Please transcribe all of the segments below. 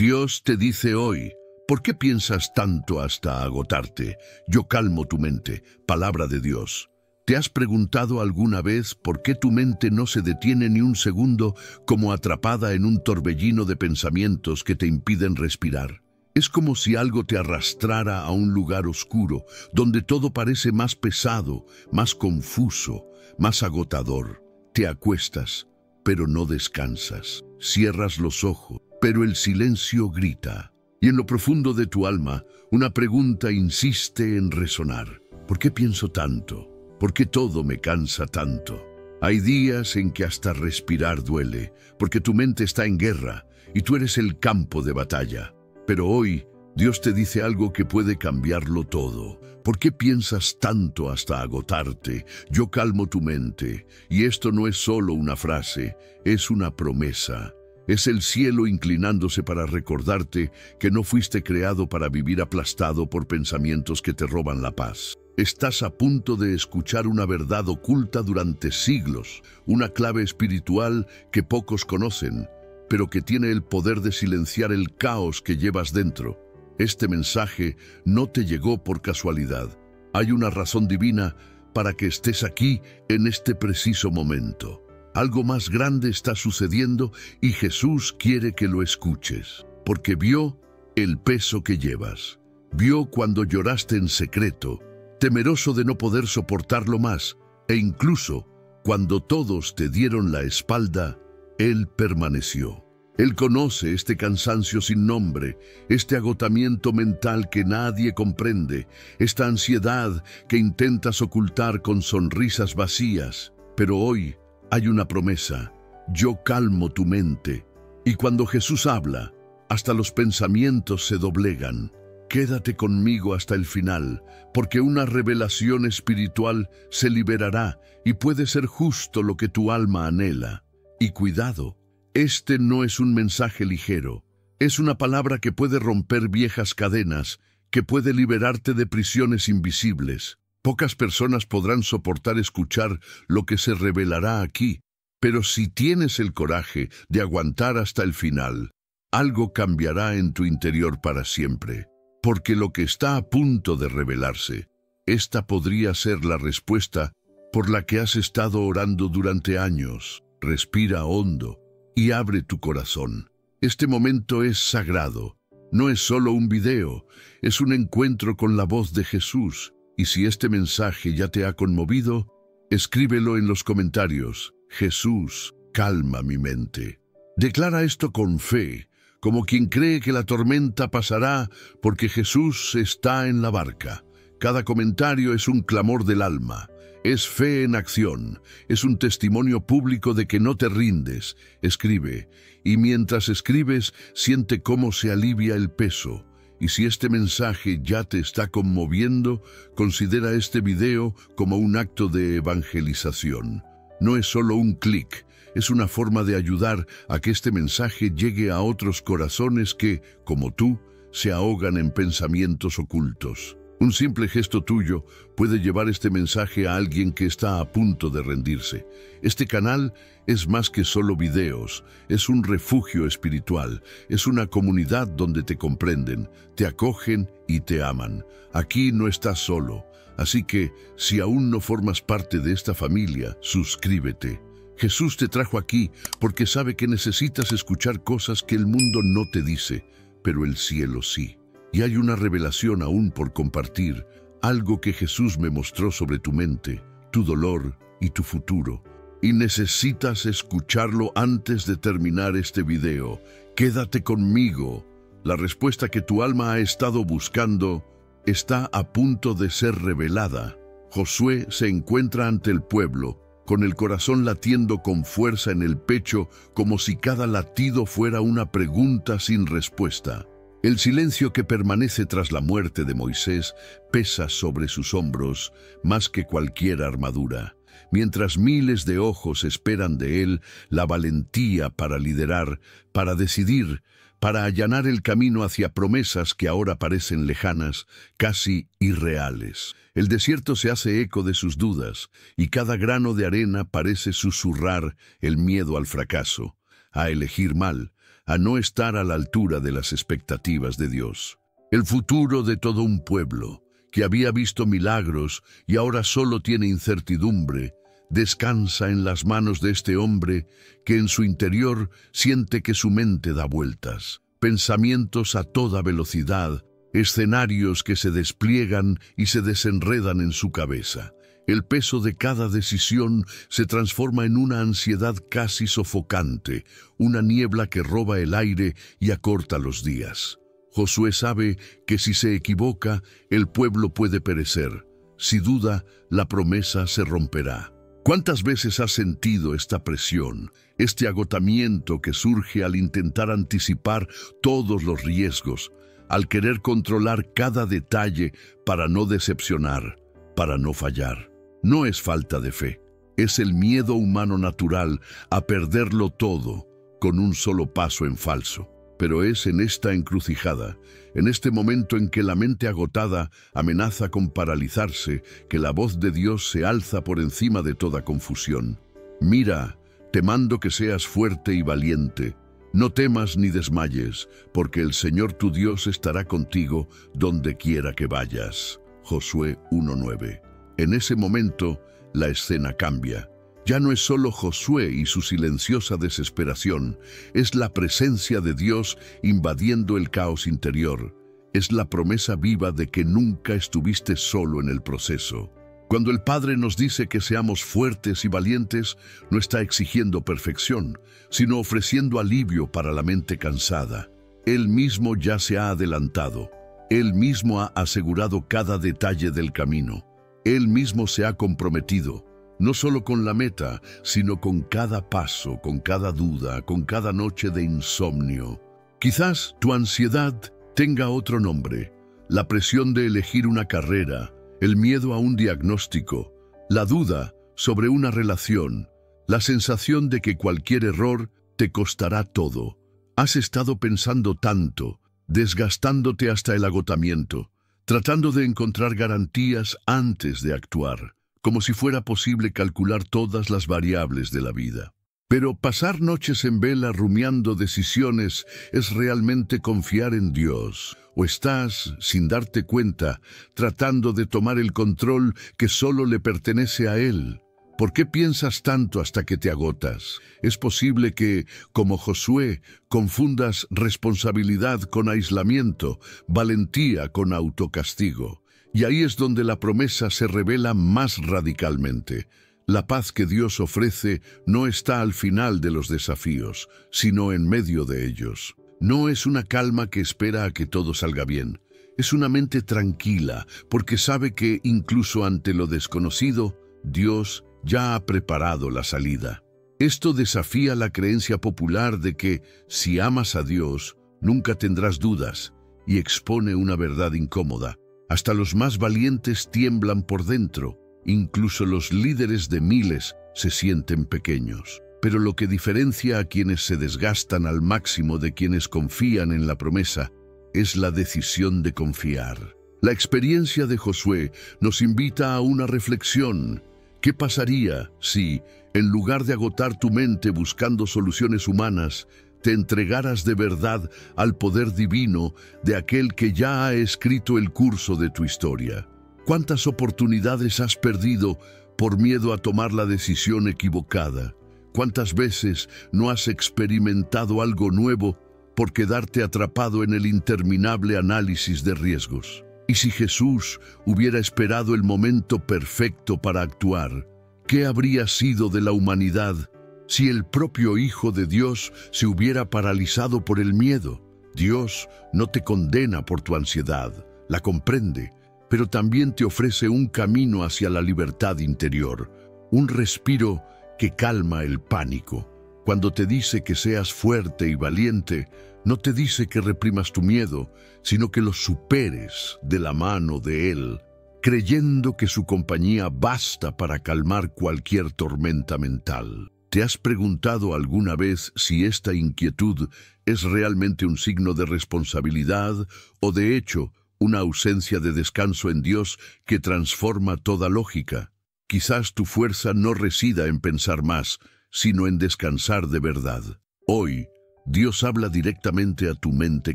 Dios te dice hoy, ¿por qué piensas tanto hasta agotarte? Yo calmo tu mente, palabra de Dios. ¿Te has preguntado alguna vez por qué tu mente no se detiene ni un segundo como atrapada en un torbellino de pensamientos que te impiden respirar? Es como si algo te arrastrara a un lugar oscuro, donde todo parece más pesado, más confuso, más agotador. Te acuestas, pero no descansas. Cierras los ojos, pero el silencio grita. Y en lo profundo de tu alma, una pregunta insiste en resonar. ¿Por qué pienso tanto? ¿Por qué todo me cansa tanto? Hay días en que hasta respirar duele, porque tu mente está en guerra y tú eres el campo de batalla. Pero hoy, Dios te dice algo que puede cambiarlo todo. ¿Por qué piensas tanto hasta agotarte? Yo calmo tu mente. Y esto no es solo una frase, es una promesa. Es el cielo inclinándose para recordarte que no fuiste creado para vivir aplastado por pensamientos que te roban la paz. Estás a punto de escuchar una verdad oculta durante siglos, una clave espiritual que pocos conocen, pero que tiene el poder de silenciar el caos que llevas dentro. Este mensaje no te llegó por casualidad. Hay una razón divina para que estés aquí en este preciso momento. Algo más grande está sucediendo y Jesús quiere que lo escuches, porque vio el peso que llevas. Vio cuando lloraste en secreto, temeroso de no poder soportarlo más, e incluso cuando todos te dieron la espalda, Él permaneció. Él conoce este cansancio sin nombre, este agotamiento mental que nadie comprende, esta ansiedad que intentas ocultar con sonrisas vacías. Pero hoy hay una promesa: yo calmo tu mente. Y cuando Jesús habla, hasta los pensamientos se doblegan. Quédate conmigo hasta el final, porque una revelación espiritual se liberará y puede ser justo lo que tu alma anhela. Y cuidado, este no es un mensaje ligero. Es una palabra que puede romper viejas cadenas, que puede liberarte de prisiones invisibles. Pocas personas podrán soportar escuchar lo que se revelará aquí, pero si tienes el coraje de aguantar hasta el final, algo cambiará en tu interior para siempre. Porque lo que está a punto de revelarse, esta podría ser la respuesta por la que has estado orando durante años. Respira hondo y abre tu corazón. Este momento es sagrado. No es solo un video, es un encuentro con la voz de Jesús. Y si este mensaje ya te ha conmovido, escríbelo en los comentarios. Jesús, calma mi mente. Declara esto con fe, como quien cree que la tormenta pasará porque Jesús está en la barca. Cada comentario es un clamor del alma, es fe en acción, es un testimonio público de que no te rindes. Escribe, y mientras escribes, siente cómo se alivia el peso. Y si este mensaje ya te está conmoviendo, considera este video como un acto de evangelización. No es solo un clic, es una forma de ayudar a que este mensaje llegue a otros corazones que, como tú, se ahogan en pensamientos ocultos. Un simple gesto tuyo puede llevar este mensaje a alguien que está a punto de rendirse. Este canal es más que solo videos, es un refugio espiritual, es una comunidad donde te comprenden, te acogen y te aman. Aquí no estás solo, así que si aún no formas parte de esta familia, suscríbete. Jesús te trajo aquí porque sabe que necesitas escuchar cosas que el mundo no te dice, pero el cielo sí. Y hay una revelación aún por compartir, algo que Jesús me mostró sobre tu mente, tu dolor y tu futuro. Y necesitas escucharlo antes de terminar este video. Quédate conmigo. La respuesta que tu alma ha estado buscando está a punto de ser revelada. Josué se encuentra ante el pueblo, con el corazón latiendo con fuerza en el pecho, como si cada latido fuera una pregunta sin respuesta. El silencio que permanece tras la muerte de Moisés pesa sobre sus hombros más que cualquier armadura. Mientras miles de ojos esperan de él la valentía para liderar, para decidir, para allanar el camino hacia promesas que ahora parecen lejanas, casi irreales. El desierto se hace eco de sus dudas, y cada grano de arena parece susurrar el miedo al fracaso, a elegir mal, a no estar a la altura de las expectativas de Dios. El futuro de todo un pueblo, que había visto milagros y ahora solo tiene incertidumbre, descansa en las manos de este hombre que en su interior siente que su mente da vueltas, pensamientos a toda velocidad, escenarios que se despliegan y se desenredan en su cabeza. El peso de cada decisión se transforma en una ansiedad casi sofocante, una niebla que roba el aire y acorta los días. Josué sabe que si se equivoca, el pueblo puede perecer. Si duda, la promesa se romperá. ¿Cuántas veces has sentido esta presión, este agotamiento que surge al intentar anticipar todos los riesgos, al querer controlar cada detalle para no decepcionar, para no fallar? No es falta de fe, es el miedo humano natural a perderlo todo con un solo paso en falso. Pero es en esta encrucijada, en este momento en que la mente agotada amenaza con paralizarse, que la voz de Dios se alza por encima de toda confusión. Mira, te mando que seas fuerte y valiente. No temas ni desmayes, porque el Señor tu Dios estará contigo donde quiera que vayas. Josué 1:9. En ese momento, la escena cambia. Ya no es solo Josué y su silenciosa desesperación, es la presencia de Dios invadiendo el caos interior. Es la promesa viva de que nunca estuviste solo en el proceso. Cuando el Padre nos dice que seamos fuertes y valientes, no está exigiendo perfección, sino ofreciendo alivio para la mente cansada. Él mismo ya se ha adelantado. Él mismo ha asegurado cada detalle del camino. Él mismo se ha comprometido, no solo con la meta, sino con cada paso, con cada duda, con cada noche de insomnio. Quizás tu ansiedad tenga otro nombre: la presión de elegir una carrera, el miedo a un diagnóstico, la duda sobre una relación, la sensación de que cualquier error te costará todo. Has estado pensando tanto, desgastándote hasta el agotamiento, tratando de encontrar garantías antes de actuar, como si fuera posible calcular todas las variables de la vida. Pero pasar noches en vela rumiando decisiones es realmente confiar en Dios. ¿O estás, sin darte cuenta, tratando de tomar el control que solo le pertenece a Él? ¿Por qué piensas tanto hasta que te agotas? Es posible que, como Josué, confundas responsabilidad con aislamiento, valentía con autocastigo. Y ahí es donde la promesa se revela más radicalmente. La paz que Dios ofrece no está al final de los desafíos, sino en medio de ellos. No es una calma que espera a que todo salga bien. Es una mente tranquila, porque sabe que, incluso ante lo desconocido, Dios ya ha preparado la salida. Esto desafía la creencia popular de que, si amas a Dios, nunca tendrás dudas, y expone una verdad incómoda. Hasta los más valientes tiemblan por dentro. Incluso los líderes de miles se sienten pequeños. Pero lo que diferencia a quienes se desgastan al máximo de quienes confían en la promesa es la decisión de confiar. La experiencia de Josué nos invita a una reflexión. ¿Qué pasaría si, en lugar de agotar tu mente buscando soluciones humanas, te entregaras de verdad al poder divino de aquel que ya ha escrito el curso de tu historia? ¿Cuántas oportunidades has perdido por miedo a tomar la decisión equivocada? ¿Cuántas veces no has experimentado algo nuevo por quedarte atrapado en el interminable análisis de riesgos? ¿Y si Jesús hubiera esperado el momento perfecto para actuar? ¿Qué habría sido de la humanidad si el propio Hijo de Dios se hubiera paralizado por el miedo? Dios no te condena por tu ansiedad, la comprende, pero también te ofrece un camino hacia la libertad interior, un respiro que calma el pánico. Cuando te dice que seas fuerte y valiente, no te dice que reprimas tu miedo, sino que lo superes de la mano de Él, creyendo que su compañía basta para calmar cualquier tormenta mental. ¿Te has preguntado alguna vez si esta inquietud es realmente un signo de responsabilidad o, de hecho, una ausencia de descanso en Dios que transforma toda lógica? Quizás tu fuerza no resida en pensar más, sino en descansar de verdad. Hoy, Dios habla directamente a tu mente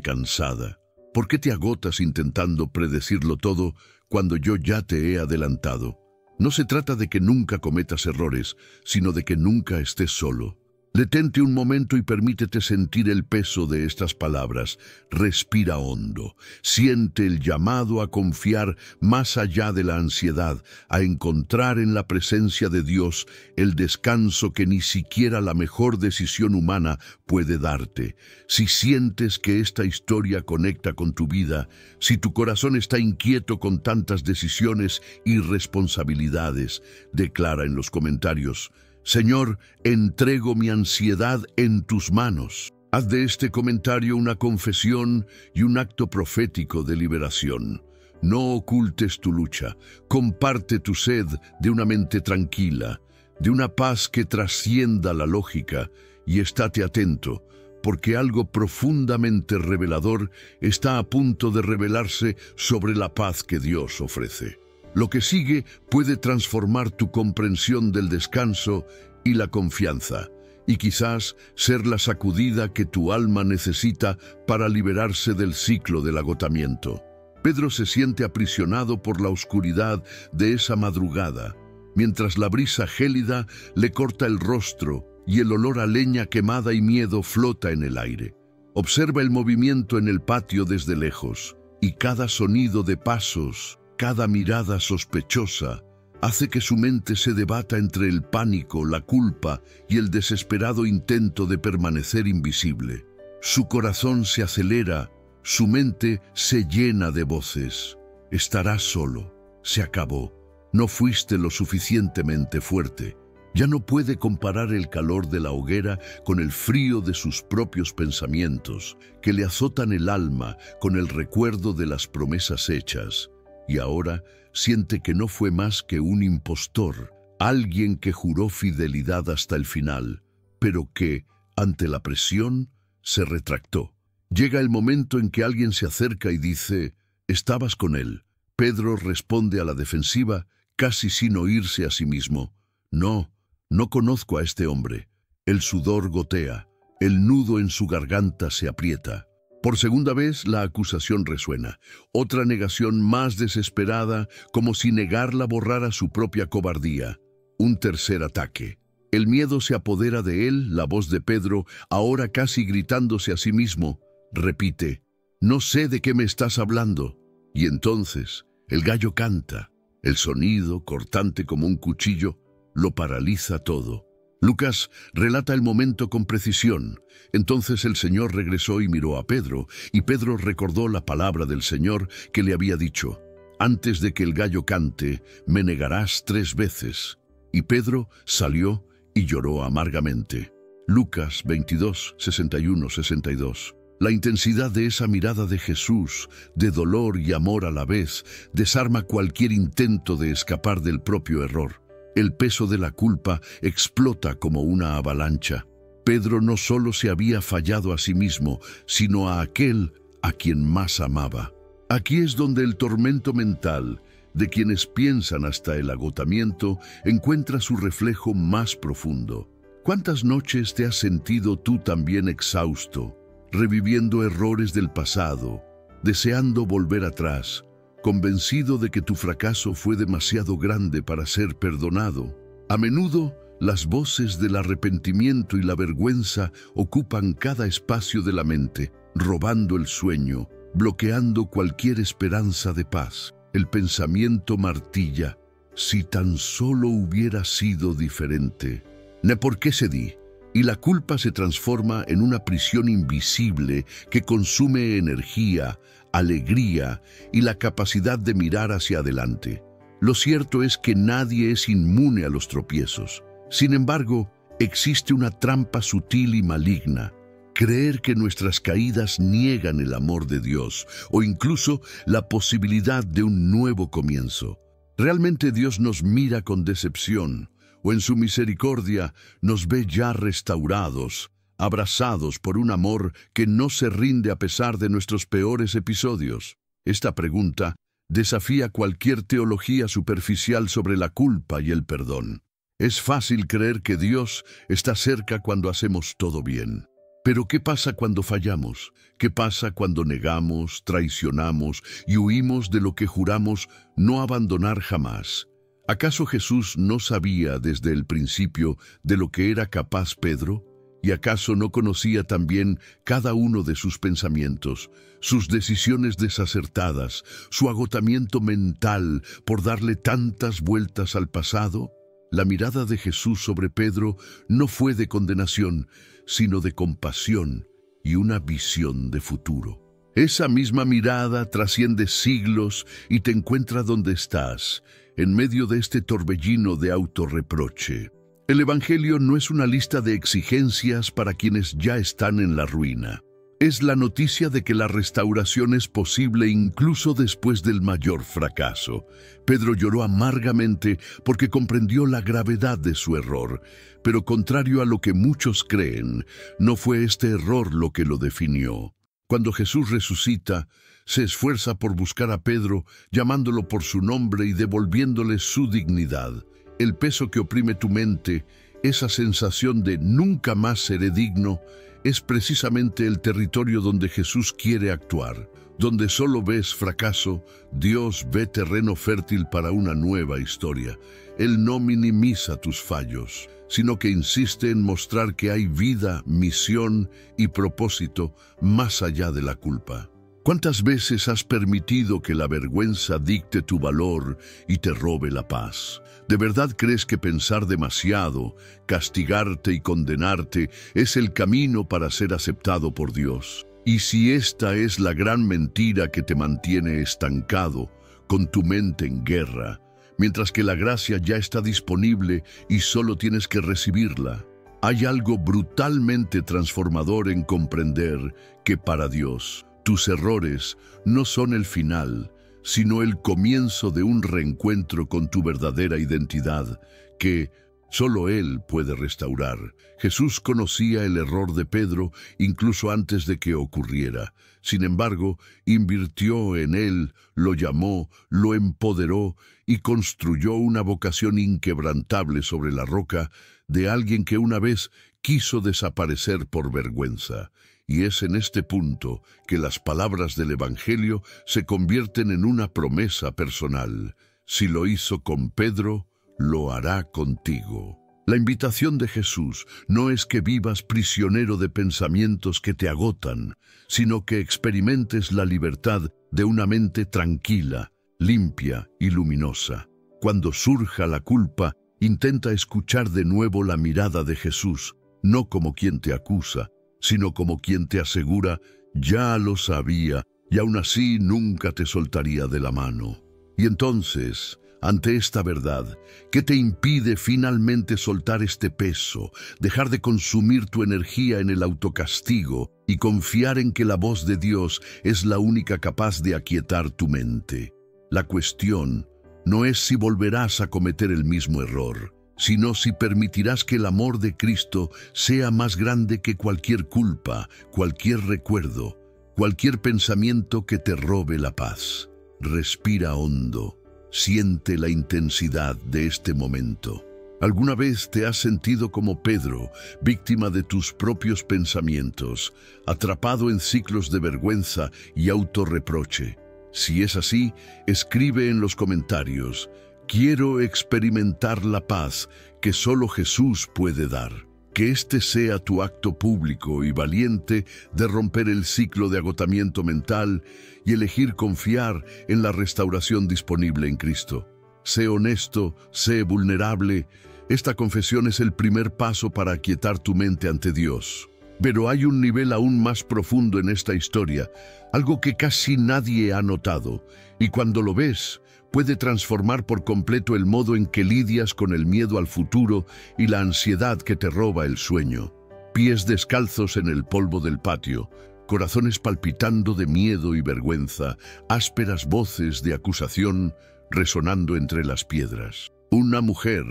cansada. ¿Por qué te agotas intentando predecirlo todo cuando yo ya te he adelantado? No se trata de que nunca cometas errores, sino de que nunca estés solo. Detente un momento y permítete sentir el peso de estas palabras. Respira hondo. Siente el llamado a confiar más allá de la ansiedad, a encontrar en la presencia de Dios el descanso que ni siquiera la mejor decisión humana puede darte. Si sientes que esta historia conecta con tu vida, si tu corazón está inquieto con tantas decisiones y responsabilidades, declara en los comentarios: Señor, entrego mi ansiedad en tus manos. Haz de este comentario una confesión y un acto profético de liberación. No ocultes tu lucha. Comparte tu sed de una mente tranquila, de una paz que trascienda la lógica, y estate atento, porque algo profundamente revelador está a punto de revelarse sobre la paz que Dios ofrece. Lo que sigue puede transformar tu comprensión del descanso y la confianza, y quizás ser la sacudida que tu alma necesita para liberarse del ciclo del agotamiento. Pedro se siente aprisionado por la oscuridad de esa madrugada, mientras la brisa gélida le corta el rostro y el olor a leña quemada y miedo flota en el aire. Observa el movimiento en el patio desde lejos, y cada sonido de pasos, cada mirada sospechosa, hace que su mente se debata entre el pánico, la culpa y el desesperado intento de permanecer invisible. Su corazón se acelera, su mente se llena de voces. Estarás solo, se acabó, no fuiste lo suficientemente fuerte. Ya no puede comparar el calor de la hoguera con el frío de sus propios pensamientos, que le azotan el alma con el recuerdo de las promesas hechas. Y ahora siente que no fue más que un impostor, alguien que juró fidelidad hasta el final, pero que, ante la presión, se retractó. Llega el momento en que alguien se acerca y dice: «¿Estabas con él?». Pedro responde a la defensiva, casi sin oírse a sí mismo: «No, no conozco a este hombre». El sudor gotea, el nudo en su garganta se aprieta. Por segunda vez la acusación resuena, otra negación más desesperada, como si negarla borrara su propia cobardía. Un tercer ataque. El miedo se apodera de él, la voz de Pedro, ahora casi gritándose a sí mismo, repite: «No sé de qué me estás hablando». Y entonces el gallo canta. El sonido, cortante como un cuchillo, lo paraliza todo. Lucas relata el momento con precisión. Entonces el Señor regresó y miró a Pedro, y Pedro recordó la palabra del Señor que le había dicho: «Antes de que el gallo cante, me negarás 3 veces». Y Pedro salió y lloró amargamente. Lucas 22, 61, 62. La intensidad de esa mirada de Jesús, de dolor y amor a la vez, desarma cualquier intento de escapar del propio error. El peso de la culpa explota como una avalancha. Pedro no solo se había fallado a sí mismo, sino a aquel a quien más amaba. Aquí es donde el tormento mental de quienes piensan hasta el agotamiento encuentra su reflejo más profundo. ¿Cuántas noches te has sentido tú también exhausto, reviviendo errores del pasado, deseando volver atrás, convencido de que tu fracaso fue demasiado grande para ser perdonado? A menudo, las voces del arrepentimiento y la vergüenza ocupan cada espacio de la mente, robando el sueño, bloqueando cualquier esperanza de paz. El pensamiento martilla: si tan solo hubiera sido diferente. ¿Ne por qué se di? Y la culpa se transforma en una prisión invisible que consume energía, alegría y la capacidad de mirar hacia adelante. Lo cierto es que nadie es inmune a los tropiezos. Sin embargo, existe una trampa sutil y maligna: creer que nuestras caídas niegan el amor de Dios o incluso la posibilidad de un nuevo comienzo. ¿Realmente Dios nos mira con decepción o en su misericordia nos ve ya restaurados, abrazados por un amor que no se rinde a pesar de nuestros peores episodios? Esta pregunta desafía cualquier teología superficial sobre la culpa y el perdón. Es fácil creer que Dios está cerca cuando hacemos todo bien. Pero ¿qué pasa cuando fallamos? ¿Qué pasa cuando negamos, traicionamos y huimos de lo que juramos no abandonar jamás? ¿Acaso Jesús no sabía desde el principio de lo que era capaz Pedro? ¿Y acaso no conocía también cada uno de sus pensamientos, sus decisiones desacertadas, su agotamiento mental por darle tantas vueltas al pasado? La mirada de Jesús sobre Pedro no fue de condenación, sino de compasión y una visión de futuro. Esa misma mirada trasciende siglos y te encuentra donde estás, en medio de este torbellino de autorreproche. El Evangelio no es una lista de exigencias para quienes ya están en la ruina. Es la noticia de que la restauración es posible incluso después del mayor fracaso. Pedro lloró amargamente porque comprendió la gravedad de su error, pero contrario a lo que muchos creen, no fue este error lo que lo definió. Cuando Jesús resucita, se esfuerza por buscar a Pedro, llamándolo por su nombre y devolviéndole su dignidad. El peso que oprime tu mente, esa sensación de nunca más seré digno, es precisamente el territorio donde Jesús quiere actuar. Donde solo ves fracaso, Dios ve terreno fértil para una nueva historia. Él no minimiza tus fallos, sino que insiste en mostrar que hay vida, misión y propósito más allá de la culpa. ¿Cuántas veces has permitido que la vergüenza dicte tu valor y te robe la paz? ¿De verdad crees que pensar demasiado, castigarte y condenarte es el camino para ser aceptado por Dios? Y si esta es la gran mentira que te mantiene estancado, con tu mente en guerra, mientras que la gracia ya está disponible y solo tienes que recibirla, hay algo brutalmente transformador en comprender que para Dios, tus errores no son el final, sino el comienzo de un reencuentro con tu verdadera identidad, que solo Él puede restaurar. Jesús conocía el error de Pedro incluso antes de que ocurriera. Sin embargo, invirtió en él, lo llamó, lo empoderó y construyó una vocación inquebrantable sobre la roca de alguien que una vez quiso desaparecer por vergüenza. Y es en este punto que las palabras del Evangelio se convierten en una promesa personal. Si lo hizo con Pedro, lo hará contigo. La invitación de Jesús no es que vivas prisionero de pensamientos que te agotan, sino que experimentes la libertad de una mente tranquila, limpia y luminosa. Cuando surja la culpa, intenta escuchar de nuevo la mirada de Jesús, no como quien te acusa, sino como quien te asegura, ya lo sabía, y aún así nunca te soltaría de la mano. Y entonces, ante esta verdad, ¿qué te impide finalmente soltar este peso, dejar de consumir tu energía en el autocastigo y confiar en que la voz de Dios es la única capaz de aquietar tu mente? La cuestión no es si volverás a cometer el mismo error, sino si permitirás que el amor de Cristo sea más grande que cualquier culpa, cualquier recuerdo, cualquier pensamiento que te robe la paz. Respira hondo. Siente la intensidad de este momento. ¿Alguna vez te has sentido como Pedro, víctima de tus propios pensamientos, atrapado en ciclos de vergüenza y autorreproche? Si es así, escribe en los comentarios: quiero experimentar la paz que solo Jesús puede dar. Que este sea tu acto público y valiente de romper el ciclo de agotamiento mental y elegir confiar en la restauración disponible en Cristo. Sé honesto, sé vulnerable. Esta confesión es el primer paso para aquietar tu mente ante Dios. Pero hay un nivel aún más profundo en esta historia, algo que casi nadie ha notado, y cuando lo ves, puede transformar por completo el modo en que lidias con el miedo al futuro y la ansiedad que te roba el sueño. Pies descalzos en el polvo del patio, corazones palpitando de miedo y vergüenza, ásperas voces de acusación resonando entre las piedras. Una mujer,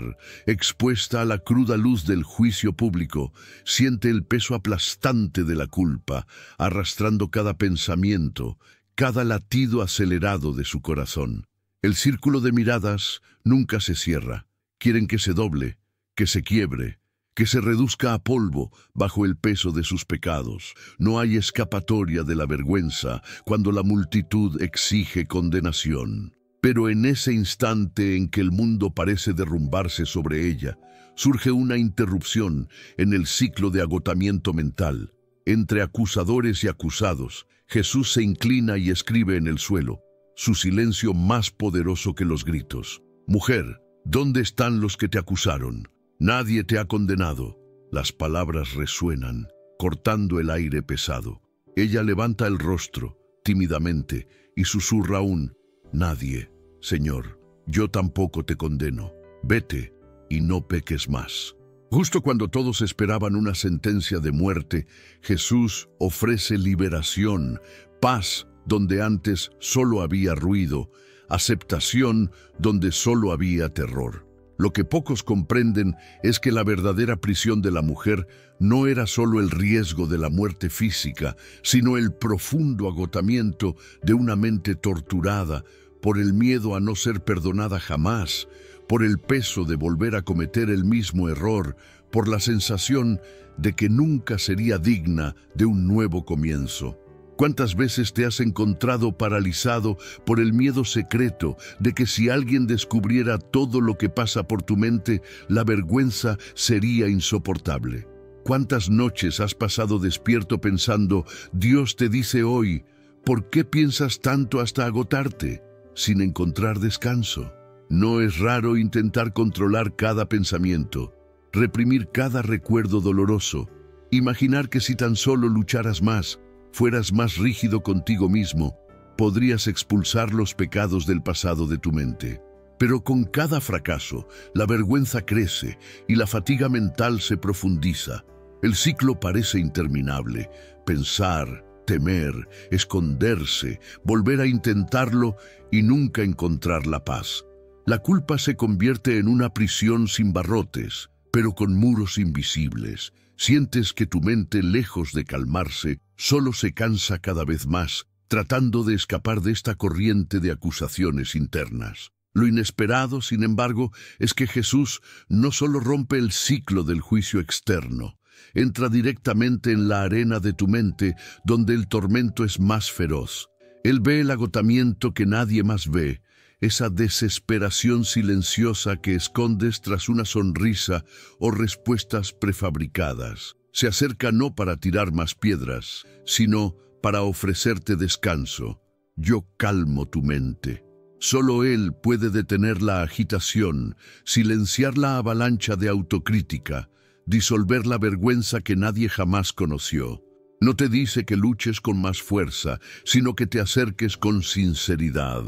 expuesta a la cruda luz del juicio público, siente el peso aplastante de la culpa, arrastrando cada pensamiento, cada latido acelerado de su corazón. El círculo de miradas nunca se cierra. Quieren que se doble, que se quiebre, que se reduzca a polvo bajo el peso de sus pecados. No hay escapatoria de la vergüenza cuando la multitud exige condenación. Pero en ese instante en que el mundo parece derrumbarse sobre ella, surge una interrupción en el ciclo de agotamiento mental. Entre acusadores y acusados, Jesús se inclina y escribe en el suelo, su silencio más poderoso que los gritos. Mujer, ¿dónde están los que te acusaron? Nadie te ha condenado. Las palabras resuenan, cortando el aire pesado. Ella levanta el rostro, tímidamente, y susurra aún, nadie, Señor, yo tampoco te condeno. Vete y no peques más. Justo cuando todos esperaban una sentencia de muerte, Jesús ofrece liberación, paz donde antes solo había ruido, aceptación donde solo había terror. Lo que pocos comprenden es que la verdadera prisión de la mujer no era solo el riesgo de la muerte física, sino el profundo agotamiento de una mente torturada por el miedo a no ser perdonada jamás, por el peso de volver a cometer el mismo error, por la sensación de que nunca sería digna de un nuevo comienzo. ¿Cuántas veces te has encontrado paralizado por el miedo secreto de que si alguien descubriera todo lo que pasa por tu mente, la vergüenza sería insoportable? ¿Cuántas noches has pasado despierto pensando, Dios te dice hoy, ¿por qué piensas tanto hasta agotarte? Sin encontrar descanso. No es raro intentar controlar cada pensamiento, reprimir cada recuerdo doloroso, imaginar que si tan solo lucharas más, fueras más rígido contigo mismo, podrías expulsar los pecados del pasado de tu mente. Pero con cada fracaso, la vergüenza crece y la fatiga mental se profundiza. El ciclo parece interminable. Pensar, temer, esconderse, volver a intentarlo y nunca encontrar la paz. La culpa se convierte en una prisión sin barrotes, pero con muros invisibles. Sientes que tu mente, lejos de calmarse, solo se cansa cada vez más, tratando de escapar de esta corriente de acusaciones internas. Lo inesperado, sin embargo, es que Jesús no solo rompe el ciclo del juicio externo, entra directamente en la arena de tu mente, donde el tormento es más feroz. Él ve el agotamiento que nadie más ve, esa desesperación silenciosa que escondes tras una sonrisa o respuestas prefabricadas. Se acerca no para tirar más piedras, sino para ofrecerte descanso. Yo calmo tu mente. Solo Él puede detener la agitación, silenciar la avalancha de autocrítica, disolver la vergüenza que nadie jamás conoció. No te dice que luches con más fuerza, sino que te acerques con sinceridad,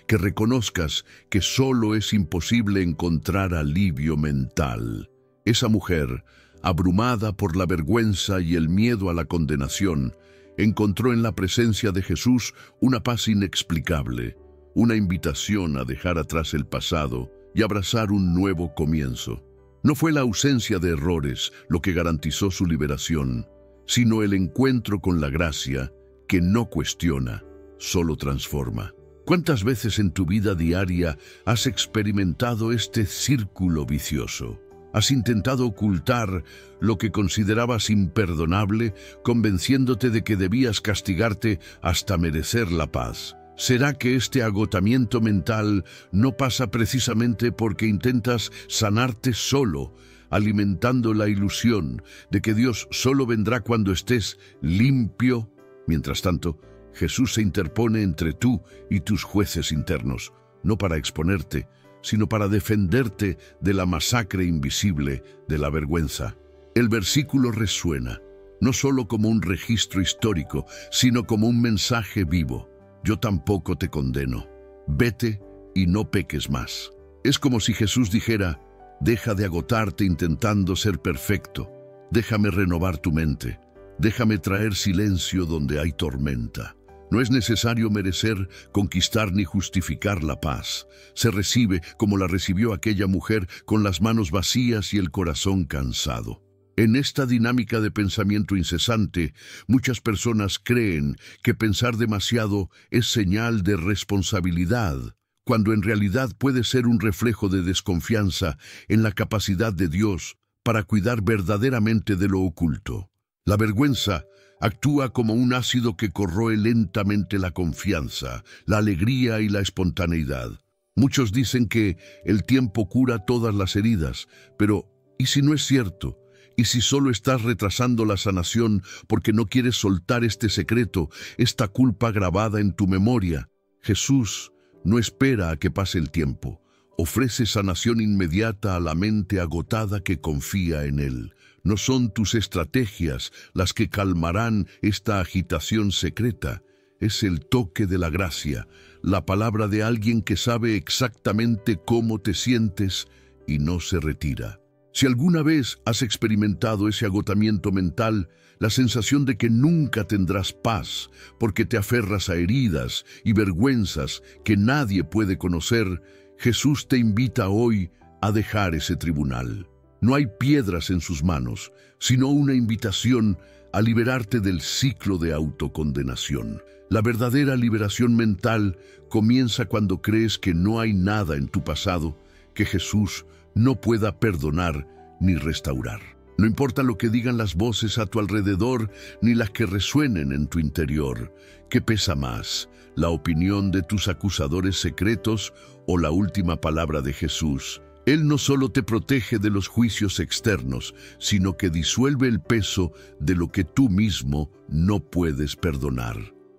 que reconozcas que solo es imposible encontrar alivio mental. Esa mujer, abrumada por la vergüenza y el miedo a la condenación, encontró en la presencia de Jesús una paz inexplicable, una invitación a dejar atrás el pasado y abrazar un nuevo comienzo. No fue la ausencia de errores lo que garantizó su liberación, sino el encuentro con la gracia que no cuestiona, solo transforma. ¿Cuántas veces en tu vida diaria has experimentado este círculo vicioso? ¿Has intentado ocultar lo que considerabas imperdonable, convenciéndote de que debías castigarte hasta merecer la paz? ¿Será que este agotamiento mental no pasa precisamente porque intentas sanarte solo, alimentando la ilusión de que Dios solo vendrá cuando estés limpio? Mientras tanto, Jesús se interpone entre tú y tus jueces internos, no para exponerte, sino para defenderte de la masacre invisible de la vergüenza. El versículo resuena, no solo como un registro histórico, sino como un mensaje vivo. Yo tampoco te condeno. Vete y no peques más. Es como si Jesús dijera, deja de agotarte intentando ser perfecto. Déjame renovar tu mente. Déjame traer silencio donde hay tormenta. No es necesario merecer, conquistar ni justificar la paz. Se recibe como la recibió aquella mujer, con las manos vacías y el corazón cansado. En esta dinámica de pensamiento incesante, muchas personas creen que pensar demasiado es señal de responsabilidad, cuando en realidad puede ser un reflejo de desconfianza en la capacidad de Dios para cuidar verdaderamente de lo oculto. La vergüenza actúa como un ácido que corroe lentamente la confianza, la alegría y la espontaneidad. Muchos dicen que el tiempo cura todas las heridas, pero ¿y si no es cierto? ¿Y si solo estás retrasando la sanación porque no quieres soltar este secreto, esta culpa grabada en tu memoria? Jesús no espera a que pase el tiempo. Ofrece sanación inmediata a la mente agotada que confía en Él. No son tus estrategias las que calmarán esta agitación secreta. Es el toque de la gracia, la palabra de alguien que sabe exactamente cómo te sientes y no se retira. Si alguna vez has experimentado ese agotamiento mental, la sensación de que nunca tendrás paz porque te aferras a heridas y vergüenzas que nadie puede conocer, Jesús te invita hoy a dejar ese tribunal. No hay piedras en sus manos, sino una invitación a liberarte del ciclo de autocondenación. La verdadera liberación mental comienza cuando crees que no hay nada en tu pasado que Jesús no pueda perdonar ni restaurar. No importa lo que digan las voces a tu alrededor ni las que resuenen en tu interior. ¿Qué pesa más, la opinión de tus acusadores secretos o la última palabra de Jesús? Él no solo te protege de los juicios externos, sino que disuelve el peso de lo que tú mismo no puedes perdonar.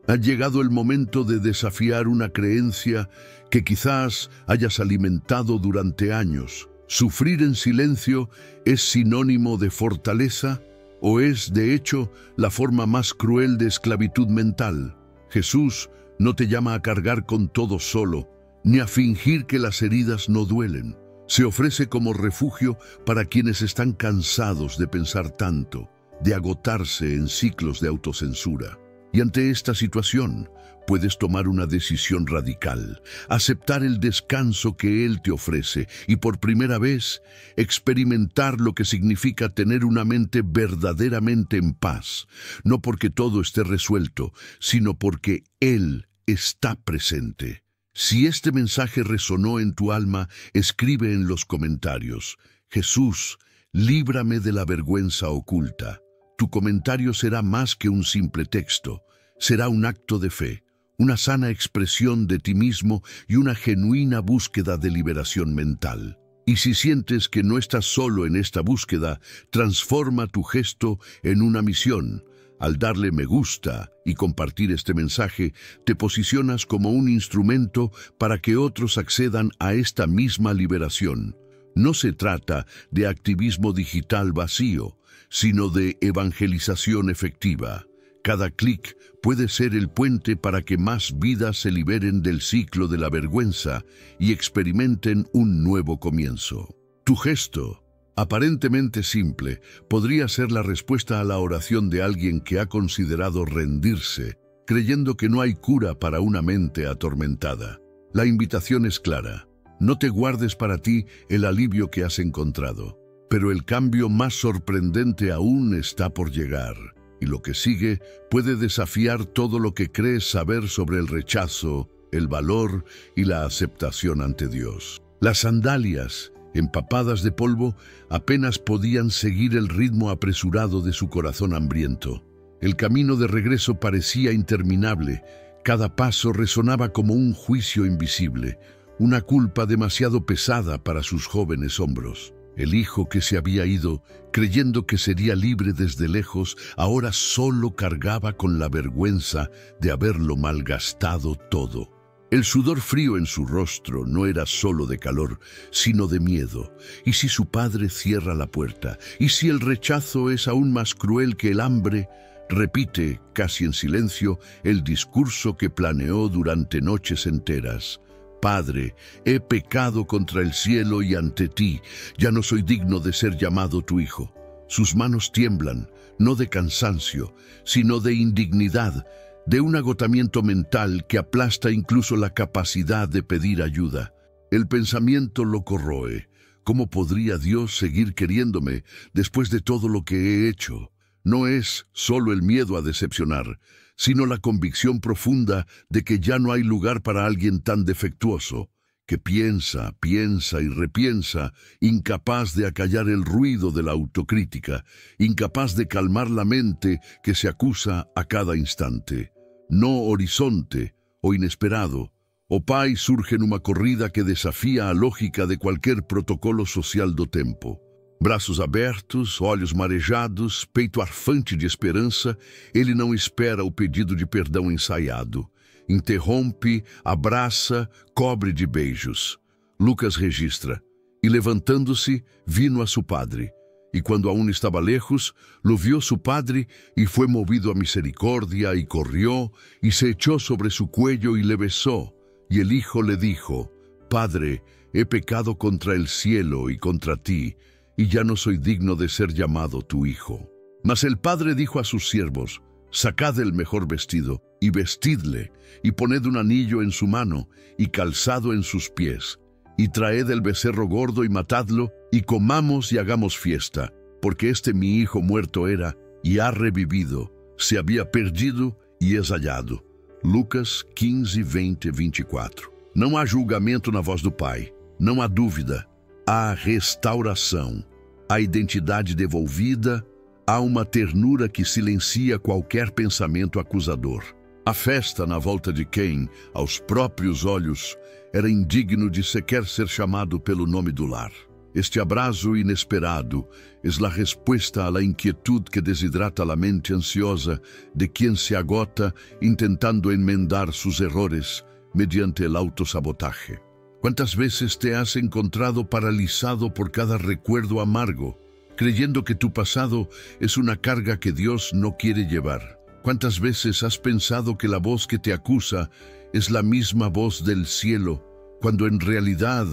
Ha llegado el momento de desafiar una creencia que quizás hayas alimentado durante años. ¿Sufrir en silencio es sinónimo de fortaleza o es, de hecho, la forma más cruel de esclavitud mental? Jesús no te llama a cargar con todo solo, ni a fingir que las heridas no duelen. Se ofrece como refugio para quienes están cansados de pensar tanto, de agotarse en ciclos de autocensura. Y ante esta situación, puedes tomar una decisión radical, aceptar el descanso que Él te ofrece y por primera vez experimentar lo que significa tener una mente verdaderamente en paz, no porque todo esté resuelto, sino porque Él está presente. Si este mensaje resonó en tu alma, escribe en los comentarios: Jesús, líbrame de la vergüenza oculta. Tu comentario será más que un simple texto, será un acto de fe, una sana expresión de ti mismo y una genuina búsqueda de liberación mental. Y si sientes que no estás solo en esta búsqueda, transforma tu gesto en una misión. Al darle me gusta y compartir este mensaje, te posicionas como un instrumento para que otros accedan a esta misma liberación. No se trata de activismo digital vacío, sino de evangelización efectiva. Cada clic puede ser el puente para que más vidas se liberen del ciclo de la vergüenza y experimenten un nuevo comienzo. Tu gesto, aparentemente simple, podría ser la respuesta a la oración de alguien que ha considerado rendirse, creyendo que no hay cura para una mente atormentada. La invitación es clara: no te guardes para ti el alivio que has encontrado. Pero el cambio más sorprendente aún está por llegar, y lo que sigue puede desafiar todo lo que crees saber sobre el rechazo, el valor y la aceptación ante Dios. Las sandalias, empapadas de polvo, apenas podían seguir el ritmo apresurado de su corazón hambriento. El camino de regreso parecía interminable. Cada paso resonaba como un juicio invisible, una culpa demasiado pesada para sus jóvenes hombros. El hijo que se había ido, creyendo que sería libre desde lejos, ahora solo cargaba con la vergüenza de haberlo malgastado todo. El sudor frío en su rostro no era solo de calor, sino de miedo. ¿Y si su padre cierra la puerta? ¿Y si el rechazo es aún más cruel que el hambre? Repite, casi en silencio, el discurso que planeó durante noches enteras. Padre, he pecado contra el cielo y ante ti, ya no soy digno de ser llamado tu hijo. Sus manos tiemblan, no de cansancio, sino de indignidad, de un agotamiento mental que aplasta incluso la capacidad de pedir ayuda. El pensamiento lo corroe. ¿Cómo podría Dios seguir queriéndome después de todo lo que he hecho? No es solo el miedo a decepcionar, sino la convicción profunda de que ya no hay lugar para alguien tan defectuoso. que piensa, piensa y repiensa, incapaz de acallar el ruido de la autocrítica, incapaz de calmar la mente que se acusa a cada instante. No horizonte o inesperado, o pai surge numa corrida que desafia a lógica de qualquer protocolo social do tempo. Braços abertos, olhos marejados, peito arfante de esperança, ele não espera o pedido de perdão ensaiado. Interrompe, abraça, cobre de beijos. Lucas registra: e levantando-se, vino a su padre. E quando aún estaba lejos, lo vio su padre, y fue movido a misericordia, y corrió, y se echó sobre su cuello y le besó. Y el hijo le dijo: Padre, he pecado contra el cielo y contra ti, y ya no soy digno de ser llamado tu hijo. Mas el padre dijo a sus siervos: Sacad el mejor vestido, y vestidle, y poned un anillo en su mano, y calzado en sus pies, y traed el becerro gordo y matadlo, y comamos y hagamos fiesta, porque este mi hijo muerto era, y ha revivido, se había perdido y es hallado. Lucas 15, 20, 24. Não há julgamento na voz do Pai, não há dúvida, há restauração, há identidade devolvida, há uma ternura que silencia qualquer pensamento acusador. A festa na volta de quem, aos próprios olhos, era indigno de sequer ser chamado pelo nome do lar. Este abrazo inesperado es la respuesta a la inquietud que deshidrata la mente ansiosa de quien se agota intentando enmendar sus errores mediante el autosabotaje. ¿Cuántas veces te has encontrado paralizado por cada recuerdo amargo, creyendo que tu pasado es una carga que Dios no quiere llevar? ¿Cuántas veces has pensado que la voz que te acusa es la misma voz del cielo, cuando en realidad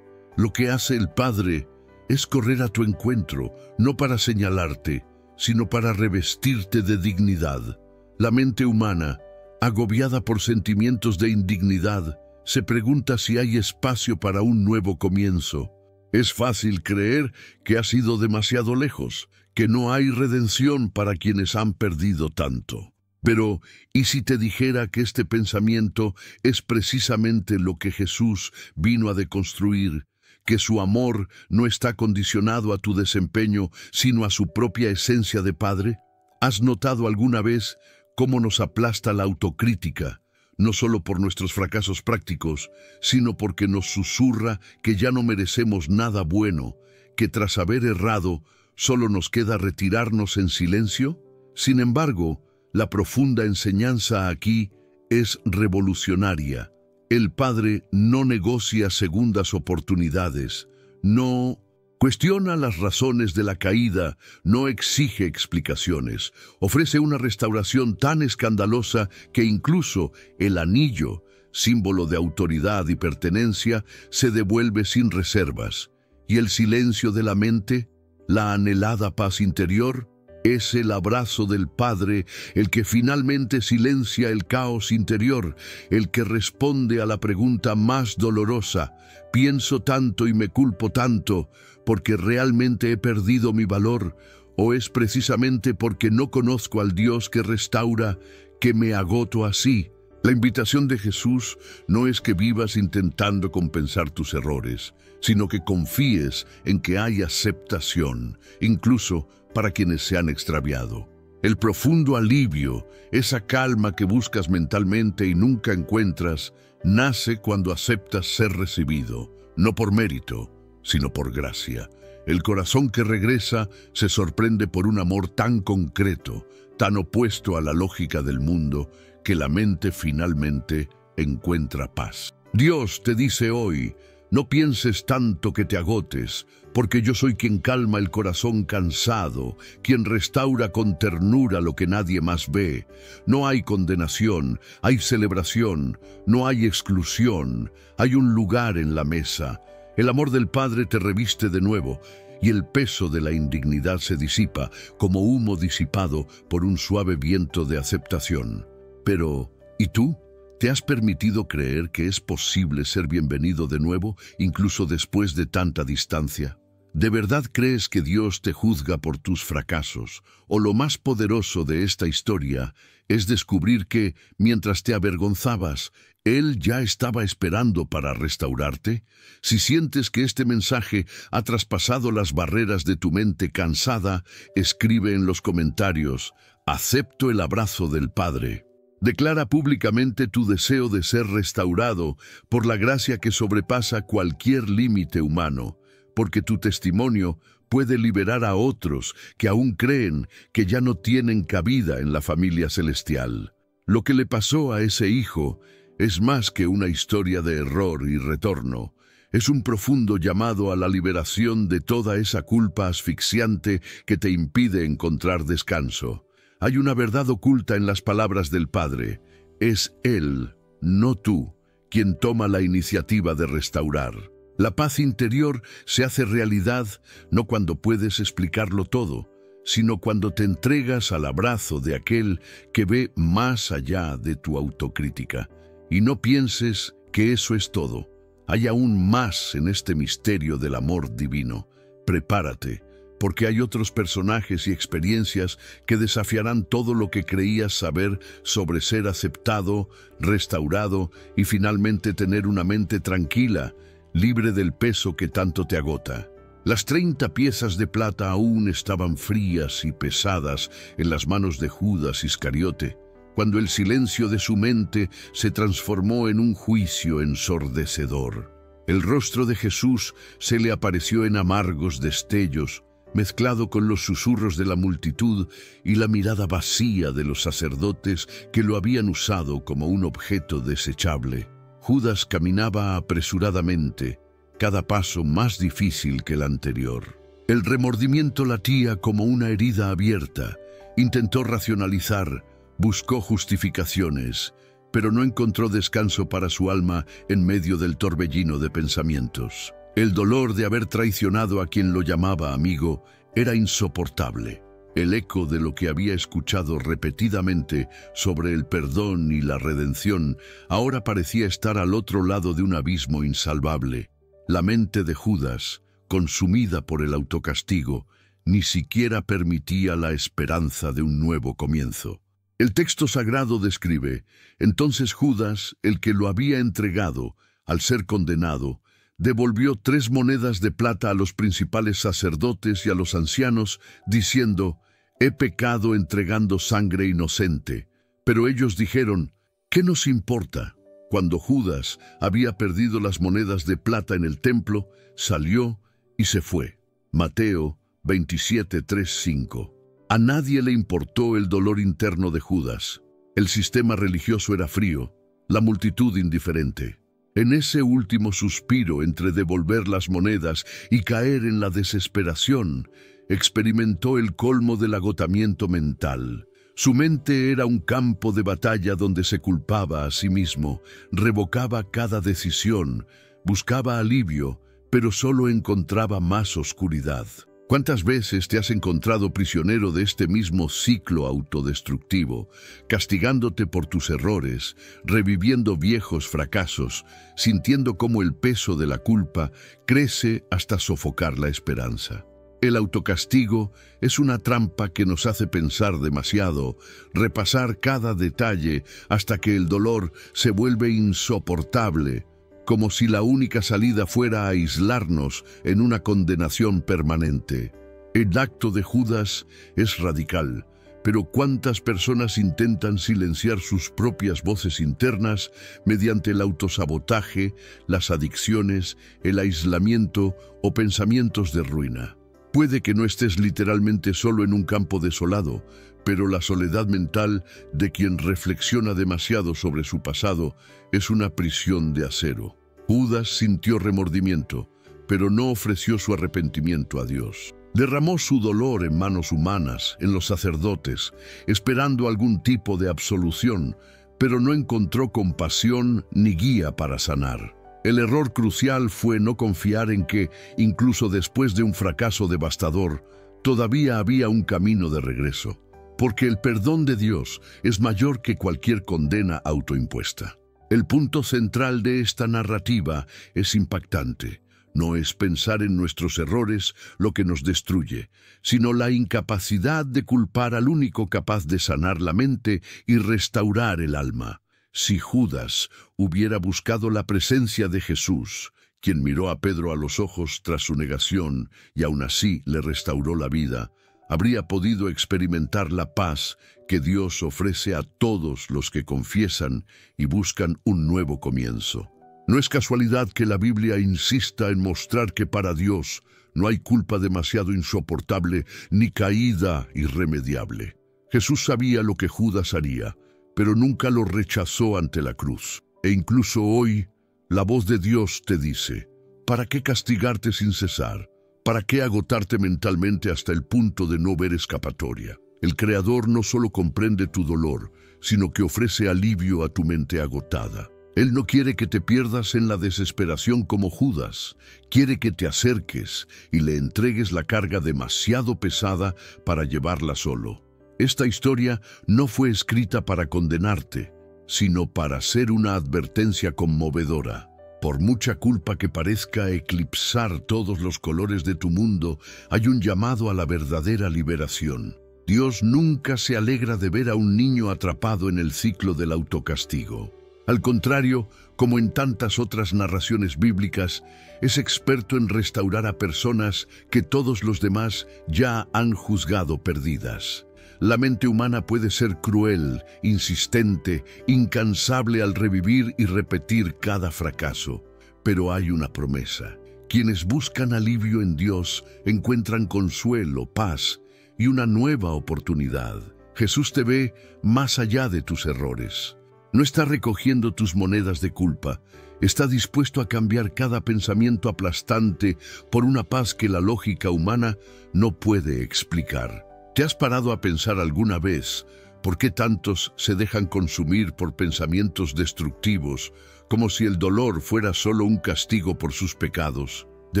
lo que hace el Padre es correr a tu encuentro, no para señalarte, sino para revestirte de dignidad? La mente humana, agobiada por sentimientos de indignidad, se pregunta si hay espacio para un nuevo comienzo. Es fácil creer que has ido demasiado lejos, que no hay redención para quienes han perdido tanto. Pero, ¿y si te dijera que este pensamiento es precisamente lo que Jesús vino a deconstruir? Que su amor no está condicionado a tu desempeño, sino a su propia esencia de Padre. ¿Has notado alguna vez cómo nos aplasta la autocrítica, no solo por nuestros fracasos prácticos, sino porque nos susurra que ya no merecemos nada bueno, que tras haber errado solo nos queda retirarnos en silencio? Sin embargo, la profunda enseñanza aquí es revolucionaria. El Padre no negocia segundas oportunidades, no cuestiona las razones de la caída, no exige explicaciones, ofrece una restauración tan escandalosa que incluso el anillo, símbolo de autoridad y pertenencia, se devuelve sin reservas. Y el silencio de la mente, la anhelada paz interior, es el abrazo del Padre el que finalmente silencia el caos interior, el que responde a la pregunta más dolorosa: ¿pienso tanto y me culpo tanto porque realmente he perdido mi valor, o es precisamente porque no conozco al Dios que restaura que me agoto así? La invitación de Jesús no es que vivas intentando compensar tus errores, sino que confíes en que hay aceptación, incluso para quienes se han extraviado. El profundo alivio, esa calma que buscas mentalmente y nunca encuentras, nace cuando aceptas ser recibido, no por mérito, sino por gracia. El corazón que regresa se sorprende por un amor tan concreto, tan opuesto a la lógica del mundo, que la mente finalmente encuentra paz. Dios te dice hoy: no pienses tanto que te agotes, porque yo soy quien calma el corazón cansado, quien restaura con ternura lo que nadie más ve. No hay condenación, hay celebración, no hay exclusión, hay un lugar en la mesa. El amor del Padre te reviste de nuevo, y el peso de la indignidad se disipa como humo disipado por un suave viento de aceptación. Pero, ¿y tú? ¿Te has permitido creer que es posible ser bienvenido de nuevo, incluso después de tanta distancia? ¿De verdad crees que Dios te juzga por tus fracasos? ¿O lo más poderoso de esta historia es descubrir que, mientras te avergonzabas, Él ya estaba esperando para restaurarte? Si sientes que este mensaje ha traspasado las barreras de tu mente cansada, escribe en los comentarios: «Acepto el abrazo del Padre». Declara públicamente tu deseo de ser restaurado por la gracia que sobrepasa cualquier límite humano, porque tu testimonio puede liberar a otros que aún creen que ya no tienen cabida en la familia celestial. Lo que le pasó a ese hijo es más que una historia de error y retorno. Es un profundo llamado a la liberación de toda esa culpa asfixiante que te impide encontrar descanso. Hay una verdad oculta en las palabras del Padre. Es Él, no tú, quien toma la iniciativa de restaurar. La paz interior se hace realidad no cuando puedes explicarlo todo, sino cuando te entregas al abrazo de aquel que ve más allá de tu autocrítica. Y no pienses que eso es todo. Hay aún más en este misterio del amor divino. Prepárate, porque hay otros personajes y experiencias que desafiarán todo lo que creías saber sobre ser aceptado, restaurado y finalmente tener una mente tranquila, libre del peso que tanto te agota. Las 30 piezas de plata aún estaban frías y pesadas en las manos de Judas Iscariote, cuando el silencio de su mente se transformó en un juicio ensordecedor. El rostro de Jesús se le apareció en amargos destellos, mezclado con los susurros de la multitud y la mirada vacía de los sacerdotes que lo habían usado como un objeto desechable. Judas caminaba apresuradamente, cada paso más difícil que el anterior. El remordimiento latía como una herida abierta. Intentó racionalizar, buscó justificaciones, pero no encontró descanso para su alma en medio del torbellino de pensamientos. El dolor de haber traicionado a quien lo llamaba amigo era insoportable. El eco de lo que había escuchado repetidamente sobre el perdón y la redención ahora parecía estar al otro lado de un abismo insalvable. La mente de Judas, consumida por el autocastigo, ni siquiera permitía la esperanza de un nuevo comienzo. El texto sagrado describe: entonces Judas, el que lo había entregado, al ser condenado, devolvió 3 monedas de plata a los principales sacerdotes y a los ancianos, diciendo: «He pecado entregando sangre inocente». Pero ellos dijeron: «¿Qué nos importa?». Cuando Judas había perdido las monedas de plata en el templo, salió y se fue. Mateo 27:3-5. A nadie le importó el dolor interno de Judas. El sistema religioso era frío, la multitud indiferente. En ese último suspiro entre devolver las monedas y caer en la desesperación, experimentó el colmo del agotamiento mental. Su mente era un campo de batalla donde se culpaba a sí mismo, revocaba cada decisión, buscaba alivio, pero solo encontraba más oscuridad. ¿Cuántas veces te has encontrado prisionero de este mismo ciclo autodestructivo, castigándote por tus errores, reviviendo viejos fracasos, sintiendo cómo el peso de la culpa crece hasta sofocar la esperanza? El autocastigo es una trampa que nos hace pensar demasiado, repasar cada detalle hasta que el dolor se vuelve insoportable, como si la única salida fuera aislarnos en una condenación permanente. El acto de Judas es radical, pero ¿cuántas personas intentan silenciar sus propias voces internas mediante el autosabotaje, las adicciones, el aislamiento o pensamientos de ruina? Puede que no estés literalmente solo en un campo desolado, pero la soledad mental de quien reflexiona demasiado sobre su pasado es una prisión de acero. Judas sintió remordimiento, pero no ofreció su arrepentimiento a Dios. Derramó su dolor en manos humanas, en los sacerdotes, esperando algún tipo de absolución, pero no encontró compasión ni guía para sanar. El error crucial fue no confiar en que, incluso después de un fracaso devastador, todavía había un camino de regreso, porque el perdón de Dios es mayor que cualquier condena autoimpuesta. El punto central de esta narrativa es impactante. No es pensar en nuestros errores lo que nos destruye, sino la incapacidad de culpar al único capaz de sanar la mente y restaurar el alma. Si Judas hubiera buscado la presencia de Jesús, quien miró a Pedro a los ojos tras su negación y aún así le restauró la vida, habría podido experimentar la paz que Dios ofrece a todos los que confiesan y buscan un nuevo comienzo. No es casualidad que la Biblia insista en mostrar que para Dios no hay culpa demasiado insoportable ni caída irremediable. Jesús sabía lo que Judas haría, pero nunca lo rechazó ante la cruz. E incluso hoy, la voz de Dios te dice, ¿para qué castigarte sin cesar? ¿Para qué agotarte mentalmente hasta el punto de no ver escapatoria? El Creador no solo comprende tu dolor, sino que ofrece alivio a tu mente agotada. Él no quiere que te pierdas en la desesperación como Judas. Quiere que te acerques y le entregues la carga demasiado pesada para llevarla solo. Esta historia no fue escrita para condenarte, sino para ser una advertencia conmovedora. Por mucha culpa que parezca eclipsar todos los colores de tu mundo, hay un llamado a la verdadera liberación. Dios nunca se alegra de ver a un niño atrapado en el ciclo del autocastigo. Al contrario, como en tantas otras narraciones bíblicas, es experto en restaurar a personas que todos los demás ya han juzgado perdidas. La mente humana puede ser cruel, insistente, incansable al revivir y repetir cada fracaso. Pero hay una promesa. Quienes buscan alivio en Dios encuentran consuelo, paz y una nueva oportunidad. Jesús te ve más allá de tus errores. No está recogiendo tus monedas de culpa. Está dispuesto a cambiar cada pensamiento aplastante por una paz que la lógica humana no puede explicar. ¿Te has parado a pensar alguna vez por qué tantos se dejan consumir por pensamientos destructivos, como si el dolor fuera solo un castigo por sus pecados? ¿De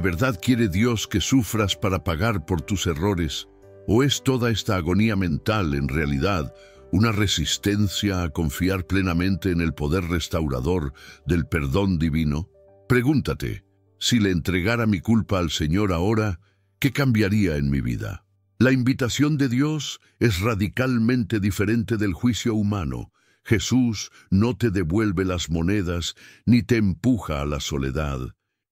verdad quiere Dios que sufras para pagar por tus errores? ¿O es toda esta agonía mental en realidad una resistencia a confiar plenamente en el poder restaurador del perdón divino? Pregúntate, si le entregara mi culpa al Señor ahora, ¿qué cambiaría en mi vida? La invitación de Dios es radicalmente diferente del juicio humano. Jesús no te devuelve las monedas ni te empuja a la soledad.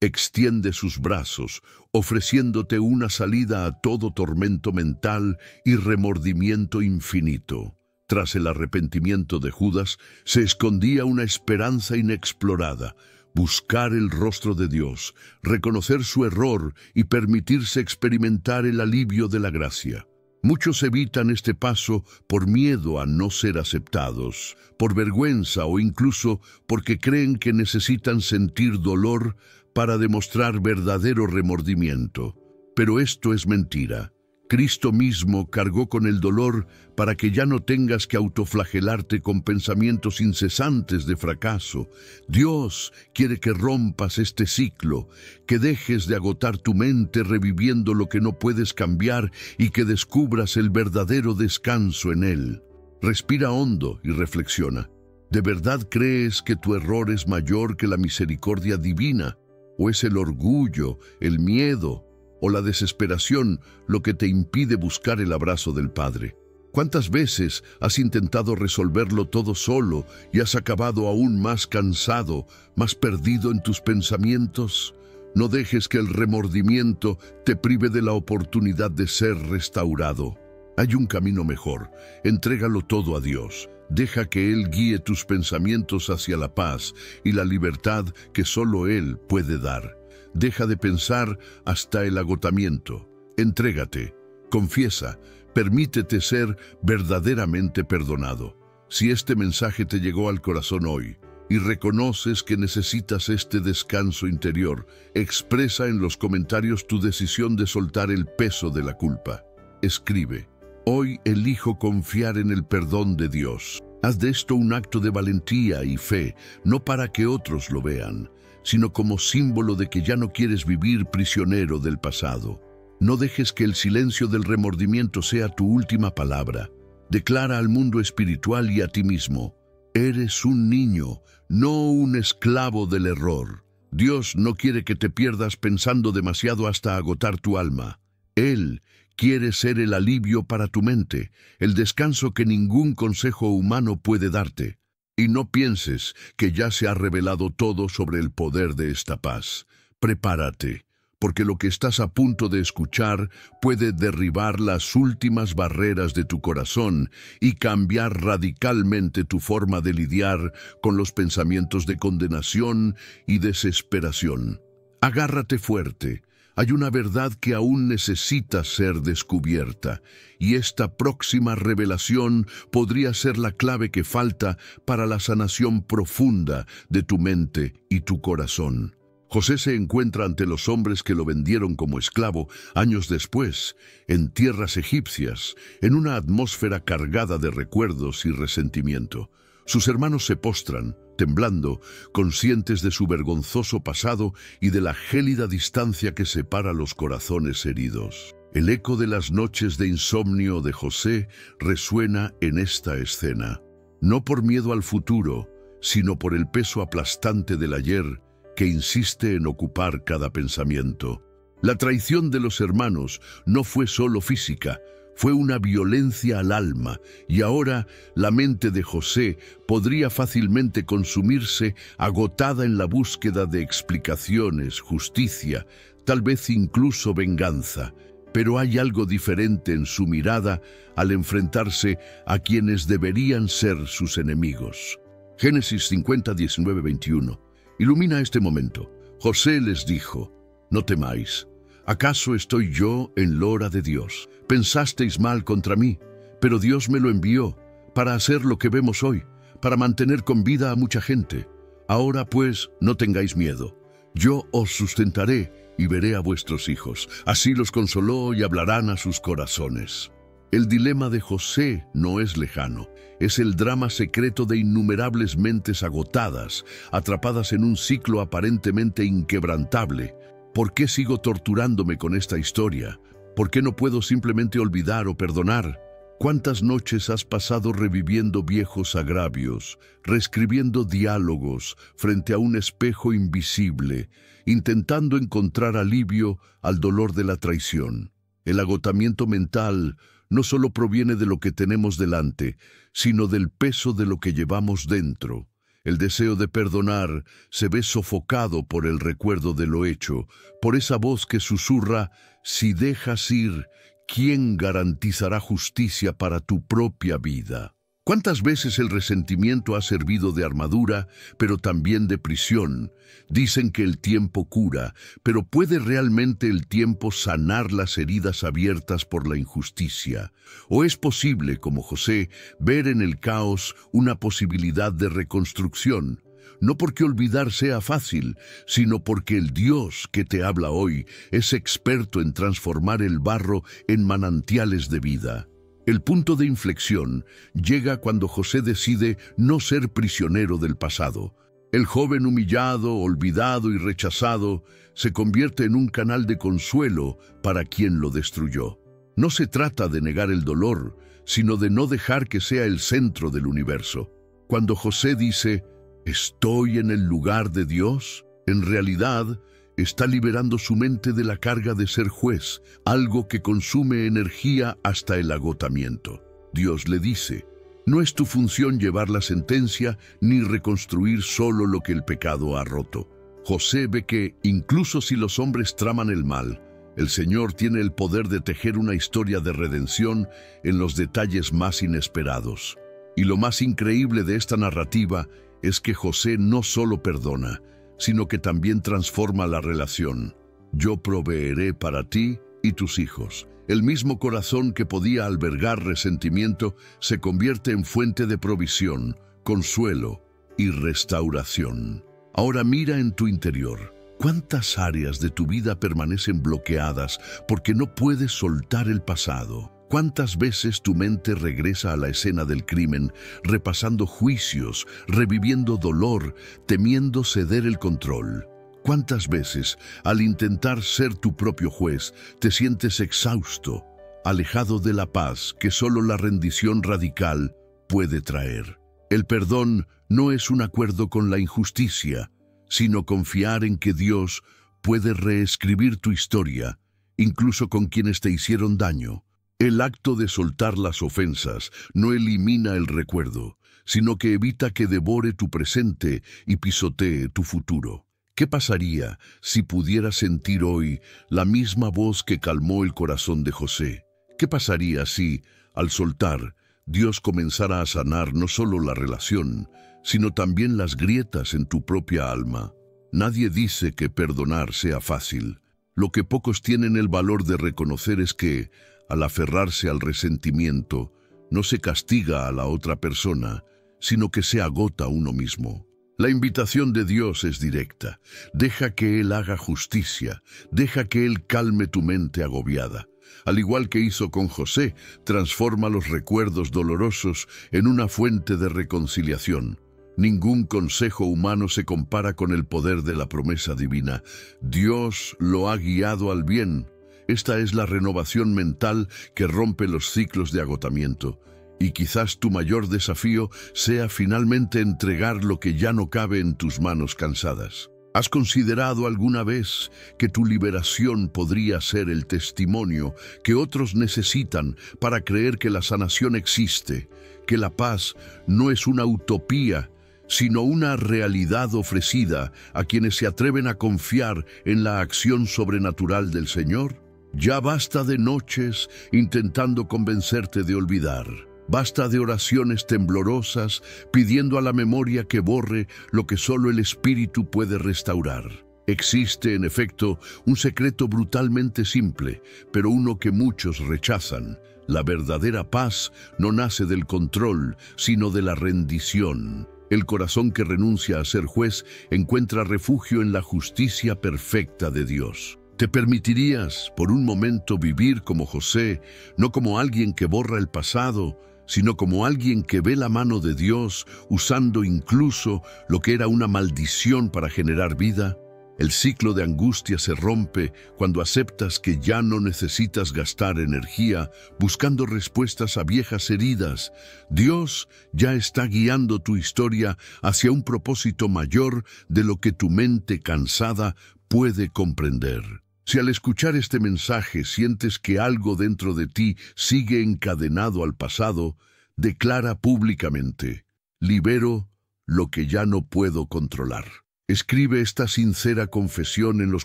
Extiende sus brazos, ofreciéndote una salida a todo tormento mental y remordimiento infinito. Tras el arrepentimiento de Judas, se escondía una esperanza inexplorada: buscar el rostro de Dios, reconocer su error y permitirse experimentar el alivio de la gracia. Muchos evitan este paso por miedo a no ser aceptados, por vergüenza o incluso porque creen que necesitan sentir dolor para demostrar verdadero remordimiento. Pero esto es mentira. Cristo mismo cargó con el dolor para que ya no tengas que autoflagelarte con pensamientos incesantes de fracaso. Dios quiere que rompas este ciclo, que dejes de agotar tu mente reviviendo lo que no puedes cambiar y que descubras el verdadero descanso en Él. Respira hondo y reflexiona. ¿De verdad crees que tu error es mayor que la misericordia divina? ¿O es el orgullo, el miedo o la desesperación lo que te impide buscar el abrazo del Padre? ¿Cuántas veces has intentado resolverlo todo solo y has acabado aún más cansado, más perdido en tus pensamientos? No dejes que el remordimiento te prive de la oportunidad de ser restaurado. Hay un camino mejor. Entrégalo todo a Dios. Deja que Él guíe tus pensamientos hacia la paz y la libertad que solo Él puede dar. Deja de pensar hasta el agotamiento. Entrégate, confiesa, permítete ser verdaderamente perdonado. Si este mensaje te llegó al corazón hoy y reconoces que necesitas este descanso interior, expresa en los comentarios tu decisión de soltar el peso de la culpa. Escribe: hoy elijo confiar en el perdón de Dios. Haz de esto un acto de valentía y fe, no para que otros lo vean, sino como símbolo de que ya no quieres vivir prisionero del pasado. No dejes que el silencio del remordimiento sea tu última palabra. Declara al mundo espiritual y a ti mismo: eres un niño, no un esclavo del error. Dios no quiere que te pierdas pensando demasiado hasta agotar tu alma. Él quiere ser el alivio para tu mente, el descanso que ningún consejo humano puede darte. Y no pienses que ya se ha revelado todo sobre el poder de esta paz. Prepárate, porque lo que estás a punto de escuchar puede derribar las últimas barreras de tu corazón y cambiar radicalmente tu forma de lidiar con los pensamientos de condenación y desesperación. Agárrate fuerte. Hay una verdad que aún necesita ser descubierta, y esta próxima revelación podría ser la clave que falta para la sanación profunda de tu mente y tu corazón. José se encuentra ante los hombres que lo vendieron como esclavo años después, en tierras egipcias, en una atmósfera cargada de recuerdos y resentimiento. Sus hermanos se postran, temblando, conscientes de su vergonzoso pasado y de la gélida distancia que separa los corazones heridos. El eco de las noches de insomnio de José resuena en esta escena, no por miedo al futuro, sino por el peso aplastante del ayer que insiste en ocupar cada pensamiento. La traición de los hermanos no fue solo física, fue una violencia al alma, y ahora la mente de José podría fácilmente consumirse agotada en la búsqueda de explicaciones, justicia, tal vez incluso venganza. Pero hay algo diferente en su mirada al enfrentarse a quienes deberían ser sus enemigos. Génesis 50, 19, 21. Ilumina este momento. José les dijo: «No temáis. ¿Acaso estoy yo en lora de Dios? Pensasteis mal contra mí, pero Dios me lo envió para hacer lo que vemos hoy, para mantener con vida a mucha gente. Ahora pues, no tengáis miedo. Yo os sustentaré y veré a vuestros hijos». Así los consoló y hablarán a sus corazones. El dilema de José no es lejano. Es el drama secreto de innumerables mentes agotadas, atrapadas en un ciclo aparentemente inquebrantable. ¿Por qué sigo torturándome con esta historia? ¿Por qué no puedo simplemente olvidar o perdonar? ¿Cuántas noches has pasado reviviendo viejos agravios, reescribiendo diálogos frente a un espejo invisible, intentando encontrar alivio al dolor de la traición? El agotamiento mental no solo proviene de lo que tenemos delante, sino del peso de lo que llevamos dentro. El deseo de perdonar se ve sofocado por el recuerdo de lo hecho, por esa voz que susurra: «Si dejas ir, ¿quién garantizará justicia para tu propia vida?». ¿Cuántas veces el resentimiento ha servido de armadura, pero también de prisión? Dicen que el tiempo cura, pero ¿puede realmente el tiempo sanar las heridas abiertas por la injusticia? ¿O es posible, como José, ver en el caos una posibilidad de reconstrucción? No porque olvidar sea fácil, sino porque el Dios que te habla hoy es experto en transformar el barro en manantiales de vida. El punto de inflexión llega cuando José decide no ser prisionero del pasado. El joven humillado, olvidado y rechazado se convierte en un canal de consuelo para quien lo destruyó. No se trata de negar el dolor, sino de no dejar que sea el centro del universo. Cuando José dice: «Estoy en el lugar de Dios», en realidad está liberando su mente de la carga de ser juez, algo que consume energía hasta el agotamiento. Dios le dice: «No es tu función llevar la sentencia ni reconstruir solo lo que el pecado ha roto». José ve que, incluso si los hombres traman el mal, el Señor tiene el poder de tejer una historia de redención en los detalles más inesperados. Y lo más increíble de esta narrativa es que José no solo perdona, sino que también transforma la relación. «Yo proveeré para ti y tus hijos». El mismo corazón que podía albergar resentimiento se convierte en fuente de provisión, consuelo y restauración. Ahora mira en tu interior. ¿Cuántas áreas de tu vida permanecen bloqueadas porque no puedes soltar el pasado? ¿Cuántas veces tu mente regresa a la escena del crimen, repasando juicios, reviviendo dolor, temiendo ceder el control? ¿Cuántas veces, al intentar ser tu propio juez, te sientes exhausto, alejado de la paz que solo la rendición radical puede traer? El perdón no es un acuerdo con la injusticia, sino confiar en que Dios puede reescribir tu historia, incluso con quienes te hicieron daño. El acto de soltar las ofensas no elimina el recuerdo, sino que evita que devore tu presente y pisotee tu futuro. ¿Qué pasaría si pudieras sentir hoy la misma voz que calmó el corazón de José? ¿Qué pasaría si, al soltar, Dios comenzara a sanar no solo la relación, sino también las grietas en tu propia alma? Nadie dice que perdonar sea fácil. Lo que pocos tienen el valor de reconocer es que, al aferrarse al resentimiento, no se castiga a la otra persona, sino que se agota uno mismo. La invitación de Dios es directa. Deja que Él haga justicia, deja que Él calme tu mente agobiada. Al igual que hizo con José, transforma los recuerdos dolorosos en una fuente de reconciliación. Ningún consejo humano se compara con el poder de la promesa divina. Dios lo ha guiado al bien. Esta es la renovación mental que rompe los ciclos de agotamiento. Y quizás tu mayor desafío sea finalmente entregar lo que ya no cabe en tus manos cansadas. ¿Has considerado alguna vez que tu liberación podría ser el testimonio que otros necesitan para creer que la sanación existe, que la paz no es una utopía, sino una realidad ofrecida a quienes se atreven a confiar en la acción sobrenatural del Señor? Ya basta de noches intentando convencerte de olvidar. Basta de oraciones temblorosas pidiendo a la memoria que borre lo que solo el Espíritu puede restaurar. Existe, en efecto, un secreto brutalmente simple, pero uno que muchos rechazan. La verdadera paz no nace del control, sino de la rendición. El corazón que renuncia a ser juez encuentra refugio en la justicia perfecta de Dios. ¿Te permitirías, por un momento, vivir como José, no como alguien que borra el pasado, sino como alguien que ve la mano de Dios usando incluso lo que era una maldición para generar vida? El ciclo de angustia se rompe cuando aceptas que ya no necesitas gastar energía buscando respuestas a viejas heridas. Dios ya está guiando tu historia hacia un propósito mayor de lo que tu mente cansada puede comprender. Si al escuchar este mensaje sientes que algo dentro de ti sigue encadenado al pasado, declara públicamente: libero lo que ya no puedo controlar. Escribe esta sincera confesión en los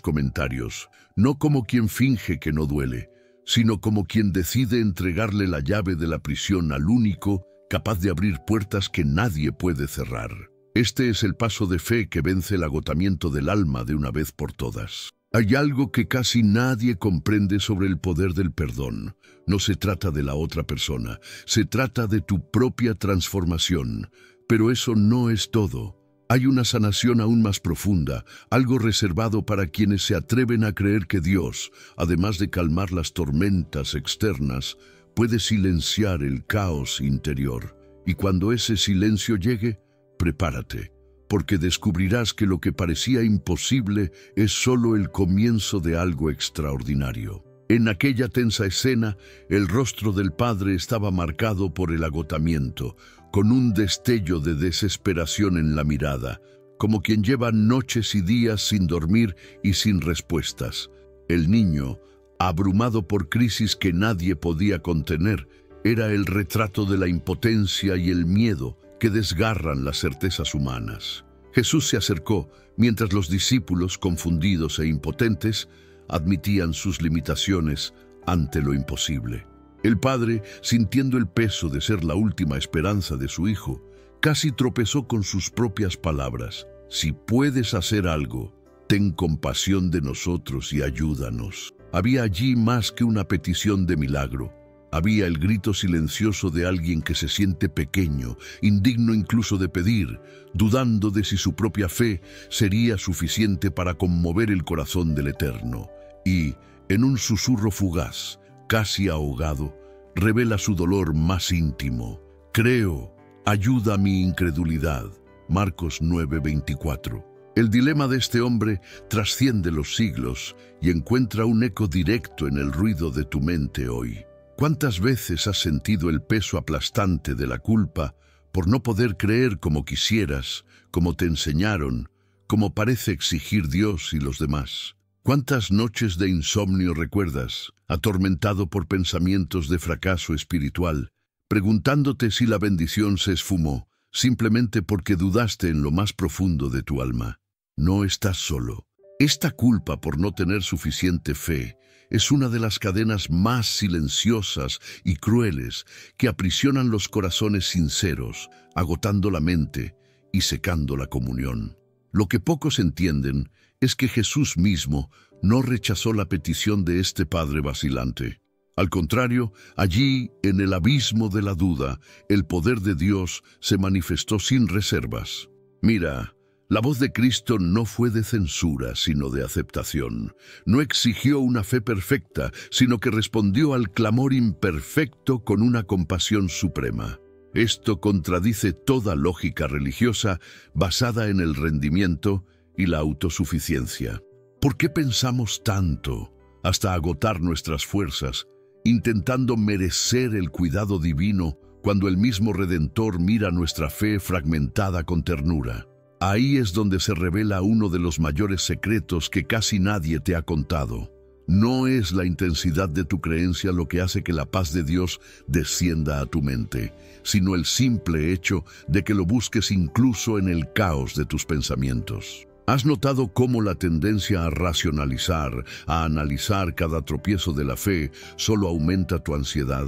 comentarios, no como quien finge que no duele, sino como quien decide entregarle la llave de la prisión al único capaz de abrir puertas que nadie puede cerrar. Este es el paso de fe que vence el agotamiento del alma de una vez por todas. Hay algo que casi nadie comprende sobre el poder del perdón. No se trata de la otra persona, se trata de tu propia transformación. Pero eso no es todo. Hay una sanación aún más profunda, algo reservado para quienes se atreven a creer que Dios, además de calmar las tormentas externas, puede silenciar el caos interior. Y cuando ese silencio llegue, prepárate, porque descubrirás que lo que parecía imposible es solo el comienzo de algo extraordinario. En aquella tensa escena, el rostro del padre estaba marcado por el agotamiento, con un destello de desesperación en la mirada, como quien lleva noches y días sin dormir y sin respuestas. El niño, abrumado por crisis que nadie podía contener, era el retrato de la impotencia y el miedo que desgarran las certezas humanas. Jesús se acercó, mientras los discípulos, confundidos e impotentes, admitían sus limitaciones ante lo imposible. El padre, sintiendo el peso de ser la última esperanza de su hijo, casi tropezó con sus propias palabras: si puedes hacer algo, ten compasión de nosotros y ayúdanos. Había allí más que una petición de milagro. Había el grito silencioso de alguien que se siente pequeño, indigno incluso de pedir, dudando de si su propia fe sería suficiente para conmover el corazón del Eterno. Y, en un susurro fugaz, casi ahogado, revela su dolor más íntimo: creo, ayuda a mi incredulidad. Marcos 9:24. El dilema de este hombre trasciende los siglos y encuentra un eco directo en el ruido de tu mente hoy. ¿Cuántas veces has sentido el peso aplastante de la culpa por no poder creer como quisieras, como te enseñaron, como parece exigir Dios y los demás. ¿Cuántas noches de insomnio recuerdas, atormentado por pensamientos de fracaso espiritual, preguntándote si la bendición se esfumó, simplemente porque dudaste en lo más profundo de tu alma? No estás solo. Esta culpa por no tener suficiente fe es una de las cadenas más silenciosas y crueles que aprisionan los corazones sinceros, agotando la mente y secando la comunión. Lo que pocos entienden es que Jesús mismo no rechazó la petición de este padre vacilante. Al contrario, allí, en el abismo de la duda, el poder de Dios se manifestó sin reservas. Mira, la voz de Cristo no fue de censura, sino de aceptación. No exigió una fe perfecta, sino que respondió al clamor imperfecto con una compasión suprema. Esto contradice toda lógica religiosa basada en el rendimiento y la autosuficiencia. ¿Por qué pensamos tanto, hasta agotar nuestras fuerzas, intentando merecer el cuidado divino cuando el mismo Redentor mira nuestra fe fragmentada con ternura? Ahí es donde se revela uno de los mayores secretos que casi nadie te ha contado. No es la intensidad de tu creencia lo que hace que la paz de Dios descienda a tu mente, sino el simple hecho de que lo busques incluso en el caos de tus pensamientos. ¿Has notado cómo la tendencia a racionalizar, a analizar cada tropiezo de la fe, solo aumenta tu ansiedad?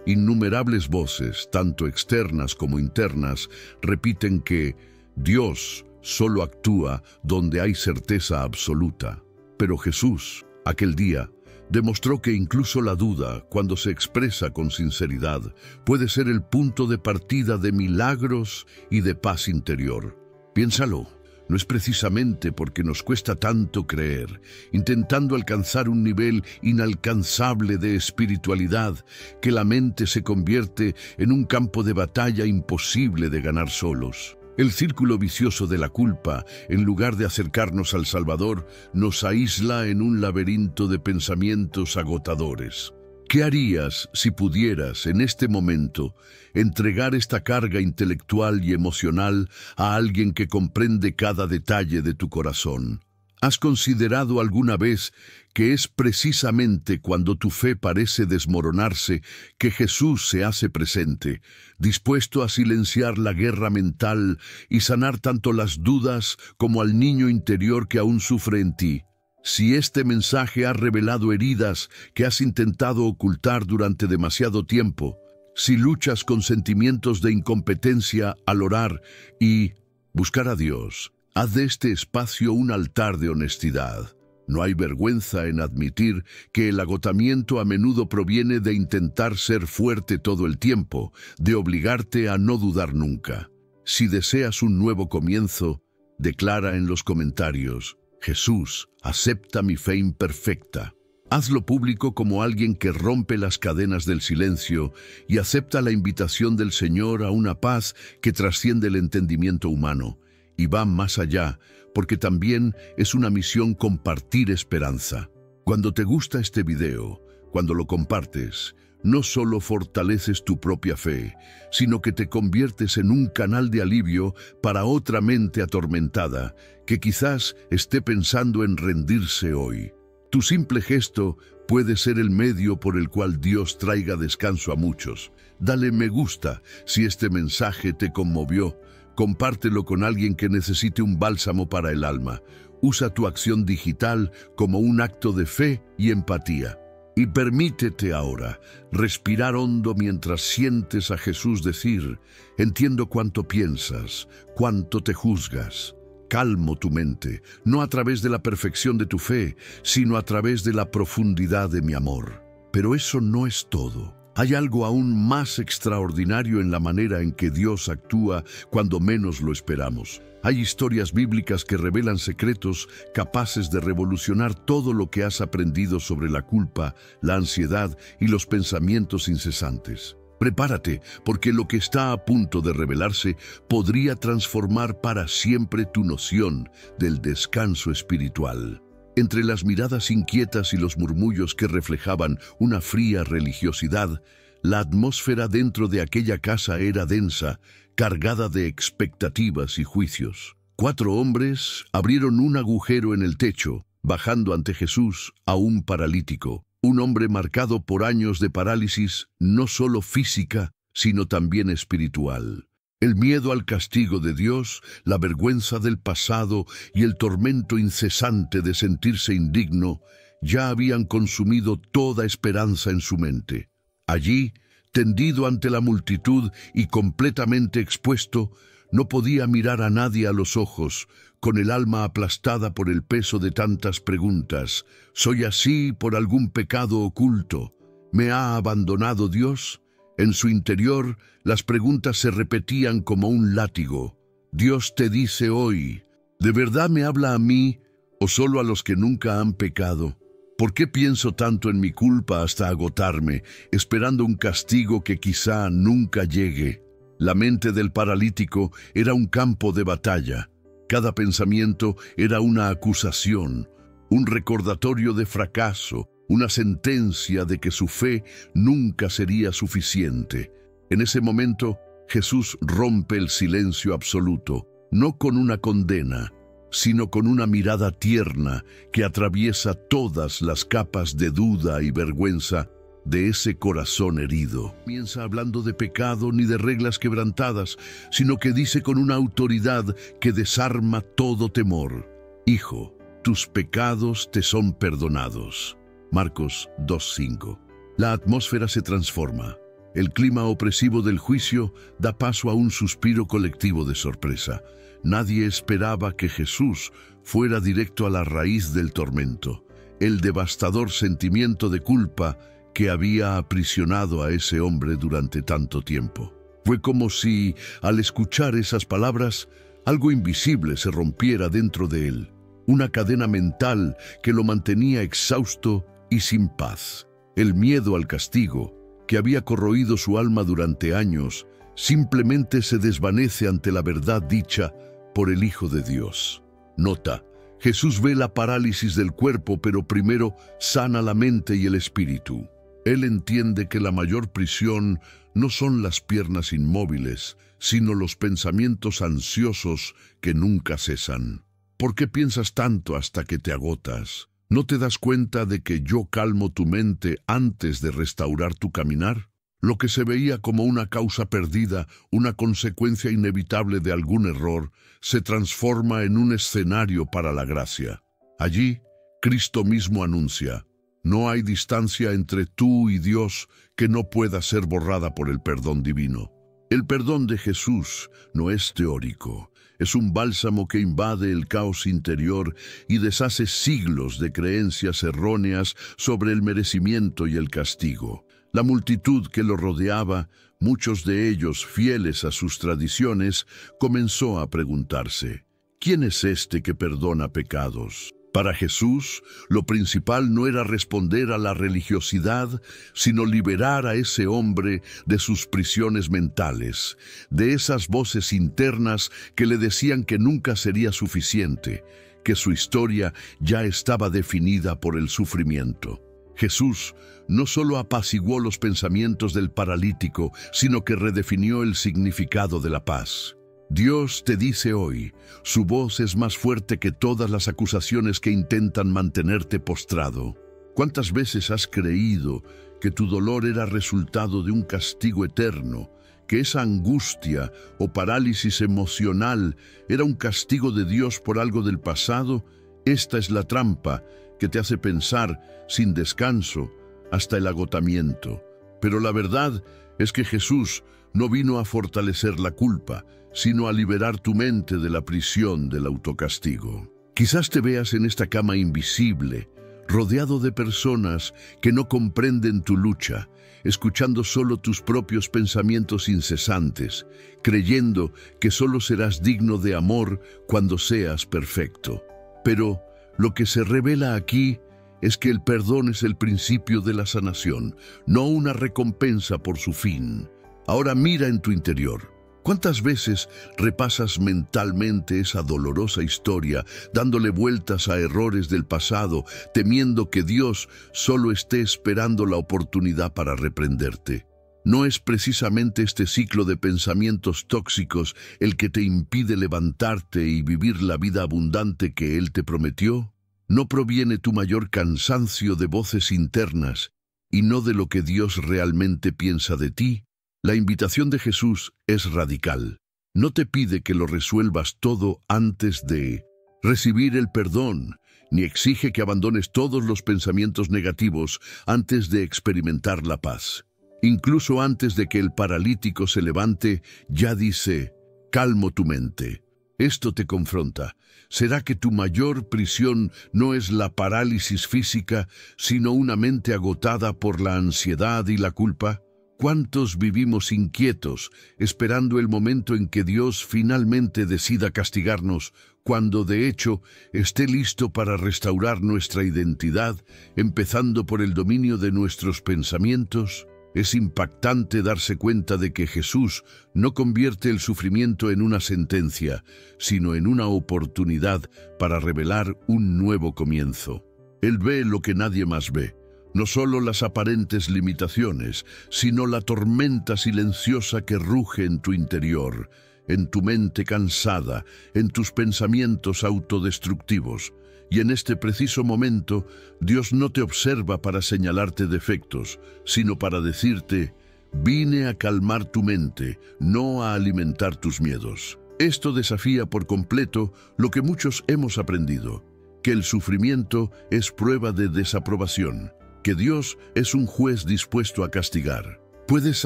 Innumerables voces, tanto externas como internas, repiten que Dios solo actúa donde hay certeza absoluta. Pero Jesús, aquel día, demostró que incluso la duda, cuando se expresa con sinceridad, puede ser el punto de partida de milagros y de paz interior. Piénsalo. No es precisamente porque nos cuesta tanto creer, intentando alcanzar un nivel inalcanzable de espiritualidad, que la mente se convierte en un campo de batalla imposible de ganar solos. El círculo vicioso de la culpa, en lugar de acercarnos al Salvador, nos aísla en un laberinto de pensamientos agotadores. ¿Qué harías si pudieras, en este momento, entregar esta carga intelectual y emocional a alguien que comprende cada detalle de tu corazón? ¿Has considerado alguna vez que es precisamente cuando tu fe parece desmoronarse que Jesús se hace presente, dispuesto a silenciar la guerra mental y sanar tanto las dudas como al niño interior que aún sufre en ti? Si este mensaje ha revelado heridas que has intentado ocultar durante demasiado tiempo, si luchas con sentimientos de incompetencia al orar y buscar a Dios, haz de este espacio un altar de honestidad. No hay vergüenza en admitir que el agotamiento a menudo proviene de intentar ser fuerte todo el tiempo, de obligarte a no dudar nunca. Si deseas un nuevo comienzo, declara en los comentarios: Jesús, acepta mi fe imperfecta. Hazlo público como alguien que rompe las cadenas del silencio y acepta la invitación del Señor a una paz que trasciende el entendimiento humano y va más allá, porque también es una misión compartir esperanza. Cuando te gusta este video, cuando lo compartes, no solo fortaleces tu propia fe, sino que te conviertes en un canal de alivio para otra mente atormentada que quizás esté pensando en rendirse hoy. Tu simple gesto puede ser el medio por el cual Dios traiga descanso a muchos. Dale me gusta si este mensaje te conmovió. Compártelo con alguien que necesite un bálsamo para el alma. Usa tu acción digital como un acto de fe y empatía. Y permítete ahora respirar hondo mientras sientes a Jesús decir: entiendo cuánto piensas, cuánto te juzgas. Calmo tu mente, no a través de la perfección de tu fe, sino a través de la profundidad de mi amor. Pero eso no es todo. Hay algo aún más extraordinario en la manera en que Dios actúa cuando menos lo esperamos. Hay historias bíblicas que revelan secretos capaces de revolucionar todo lo que has aprendido sobre la culpa, la ansiedad y los pensamientos incesantes. Prepárate, porque lo que está a punto de revelarse podría transformar para siempre tu noción del descanso espiritual. Entre las miradas inquietas y los murmullos que reflejaban una fría religiosidad, la atmósfera dentro de aquella casa era densa, cargada de expectativas y juicios. 4 hombres abrieron un agujero en el techo, bajando ante Jesús a un paralítico, un hombre marcado por años de parálisis, no solo física, sino también espiritual. El miedo al castigo de Dios, la vergüenza del pasado y el tormento incesante de sentirse indigno ya habían consumido toda esperanza en su mente. Allí, tendido ante la multitud y completamente expuesto, no podía mirar a nadie a los ojos, con el alma aplastada por el peso de tantas preguntas. ¿Soy así por algún pecado oculto? ¿Me ha abandonado Dios? En su interior, las preguntas se repetían como un látigo. Dios te dice hoy, ¿de verdad me habla a mí o solo a los que nunca han pecado? ¿Por qué pienso tanto en mi culpa hasta agotarme, esperando un castigo que quizá nunca llegue? La mente del paralítico era un campo de batalla. Cada pensamiento era una acusación, un recordatorio de fracaso, una sentencia de que su fe nunca sería suficiente. En ese momento, Jesús rompe el silencio absoluto, no con una condena, sino con una mirada tierna que atraviesa todas las capas de duda y vergüenza de ese corazón herido. Comienza hablando de pecado ni de reglas quebrantadas, sino que dice con una autoridad que desarma todo temor: Hijo, tus pecados te son perdonados. Marcos 2:5. La atmósfera se transforma. El clima opresivo del juicio da paso a un suspiro colectivo de sorpresa. Nadie esperaba que Jesús fuera directo a la raíz del tormento, el devastador sentimiento de culpa que había aprisionado a ese hombre durante tanto tiempo. Fue como si, al escuchar esas palabras, algo invisible se rompiera dentro de él, una cadena mental que lo mantenía exhausto y sin paz. El miedo al castigo, que había corroído su alma durante años, simplemente se desvanece ante la verdad dicha por el Hijo de Dios. Nota: Jesús ve la parálisis del cuerpo, pero primero sana la mente y el espíritu. Él entiende que la mayor prisión no son las piernas inmóviles, sino los pensamientos ansiosos que nunca cesan. ¿Por qué piensas tanto hasta que te agotas? ¿No te das cuenta de que yo calmo tu mente antes de restaurar tu caminar? Lo que se veía como una causa perdida, una consecuencia inevitable de algún error, se transforma en un escenario para la gracia. Allí, Cristo mismo anuncia: no hay distancia entre tú y Dios que no pueda ser borrada por el perdón divino. El perdón de Jesús no es teórico. Es un bálsamo que invade el caos interior y deshace siglos de creencias erróneas sobre el merecimiento y el castigo. La multitud que lo rodeaba, muchos de ellos fieles a sus tradiciones, comenzó a preguntarse: ¿quién es este que perdona pecados? Para Jesús, lo principal no era responder a la religiosidad, sino liberar a ese hombre de sus prisiones mentales, de esas voces internas que le decían que nunca sería suficiente, que su historia ya estaba definida por el sufrimiento. Jesús no solo apaciguó los pensamientos del paralítico, sino que redefinió el significado de la paz. Dios te dice hoy, su voz es más fuerte que todas las acusaciones que intentan mantenerte postrado. ¿Cuántas veces has creído que tu dolor era resultado de un castigo eterno, que esa angustia o parálisis emocional era un castigo de Dios por algo del pasado? Esta es la trampa que te hace pensar sin descanso hasta el agotamiento. Pero la verdad es que Jesús no vino a fortalecer la culpa, sino a liberar tu mente de la prisión del autocastigo. Quizás te veas en esta cama invisible, rodeado de personas que no comprenden tu lucha, escuchando solo tus propios pensamientos incesantes, creyendo que solo serás digno de amor cuando seas perfecto. Pero lo que se revela aquí es que el perdón es el principio de la sanación, no una recompensa por su fin. Ahora mira en tu interior. ¿Cuántas veces repasas mentalmente esa dolorosa historia, dándole vueltas a errores del pasado, temiendo que Dios solo esté esperando la oportunidad para reprenderte? ¿No es precisamente este ciclo de pensamientos tóxicos el que te impide levantarte y vivir la vida abundante que Él te prometió? ¿No proviene tu mayor cansancio de voces internas y no de lo que Dios realmente piensa de ti? La invitación de Jesús es radical. No te pide que lo resuelvas todo antes de recibir el perdón, ni exige que abandones todos los pensamientos negativos antes de experimentar la paz. Incluso antes de que el paralítico se levante, ya dice, calmo tu mente. Esto te confronta. ¿Será que tu mayor prisión no es la parálisis física, sino una mente agotada por la ansiedad y la culpa? ¿Cuántos vivimos inquietos, esperando el momento en que Dios finalmente decida castigarnos, cuando de hecho esté listo para restaurar nuestra identidad, empezando por el dominio de nuestros pensamientos? Es impactante darse cuenta de que Jesús no convierte el sufrimiento en una sentencia, sino en una oportunidad para revelar un nuevo comienzo. Él ve lo que nadie más ve. No solo las aparentes limitaciones, sino la tormenta silenciosa que ruge en tu interior, en tu mente cansada, en tus pensamientos autodestructivos. Y en este preciso momento, Dios no te observa para señalarte defectos, sino para decirte, vine a calmar tu mente, no a alimentar tus miedos. Esto desafía por completo lo que muchos hemos aprendido, que el sufrimiento es prueba de desaprobación, que Dios es un juez dispuesto a castigar. ¿Puedes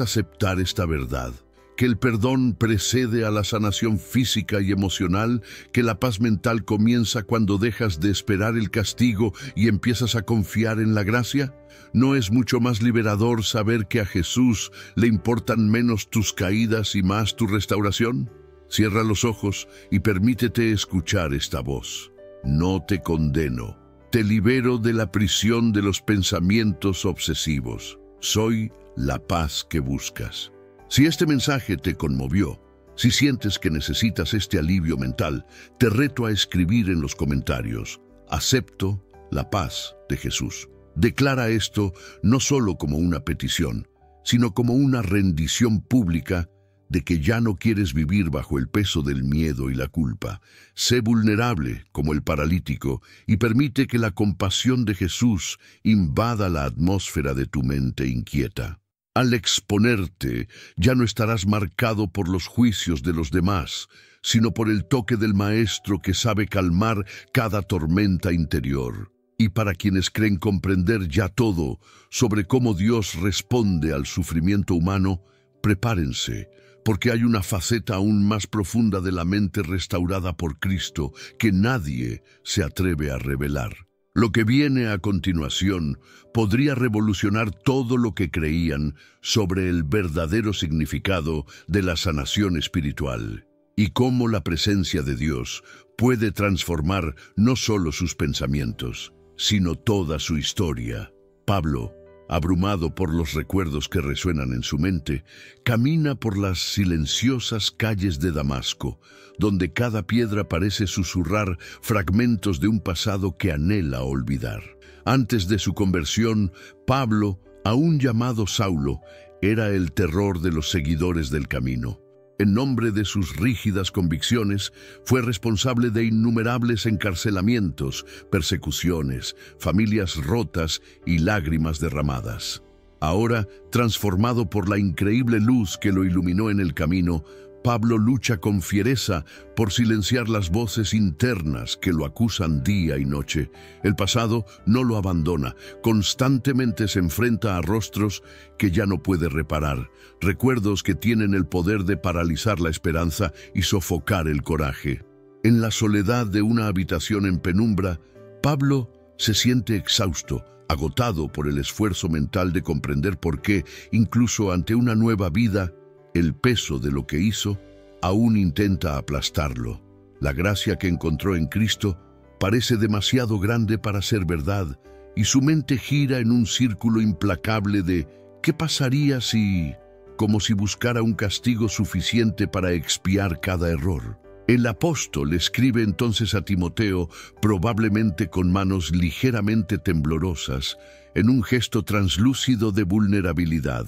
aceptar esta verdad? Que el perdón precede a la sanación física y emocional, que la paz mental comienza cuando dejas de esperar el castigo y empiezas a confiar en la gracia. ¿No es mucho más liberador saber que a Jesús le importan menos tus caídas y más tu restauración? Cierra los ojos y permítete escuchar esta voz. No te condeno. Te libero de la prisión de los pensamientos obsesivos. Soy la paz que buscas. Si este mensaje te conmovió, si sientes que necesitas este alivio mental, te reto a escribir en los comentarios, acepto la paz de Jesús. Declara esto no solo como una petición, sino como una rendición pública de que ya no quieres vivir bajo el peso del miedo y la culpa. Sé vulnerable como el paralítico y permite que la compasión de Jesús invada la atmósfera de tu mente inquieta. Al exponerte, ya no estarás marcado por los juicios de los demás, sino por el toque del Maestro que sabe calmar cada tormenta interior. Y para quienes creen comprender ya todo sobre cómo Dios responde al sufrimiento humano, prepárense, porque hay una faceta aún más profunda de la mente restaurada por Cristo que nadie se atreve a revelar. Lo que viene a continuación podría revolucionar todo lo que creían sobre el verdadero significado de la sanación espiritual y cómo la presencia de Dios puede transformar no solo sus pensamientos, sino toda su historia. Pablo, abrumado por los recuerdos que resuenan en su mente, camina por las silenciosas calles de Damasco, donde cada piedra parece susurrar fragmentos de un pasado que anhela olvidar. Antes de su conversión, Pablo, aún llamado Saulo, era el terror de los seguidores del camino. En nombre de sus rígidas convicciones, fue responsable de innumerables encarcelamientos, persecuciones, familias rotas y lágrimas derramadas. Ahora, transformado por la increíble luz que lo iluminó en el camino, Pablo lucha con fiereza por silenciar las voces internas que lo acusan día y noche. El pasado no lo abandona, constantemente se enfrenta a rostros que ya no puede reparar, recuerdos que tienen el poder de paralizar la esperanza y sofocar el coraje. En la soledad de una habitación en penumbra, Pablo se siente exhausto, agotado por el esfuerzo mental de comprender por qué, incluso ante una nueva vida, el peso de lo que hizo aún intenta aplastarlo. La gracia que encontró en Cristo parece demasiado grande para ser verdad y su mente gira en un círculo implacable de ¿qué pasaría si? Como si buscara un castigo suficiente para expiar cada error. El apóstol escribe entonces a Timoteo, probablemente con manos ligeramente temblorosas, en un gesto translúcido de vulnerabilidad.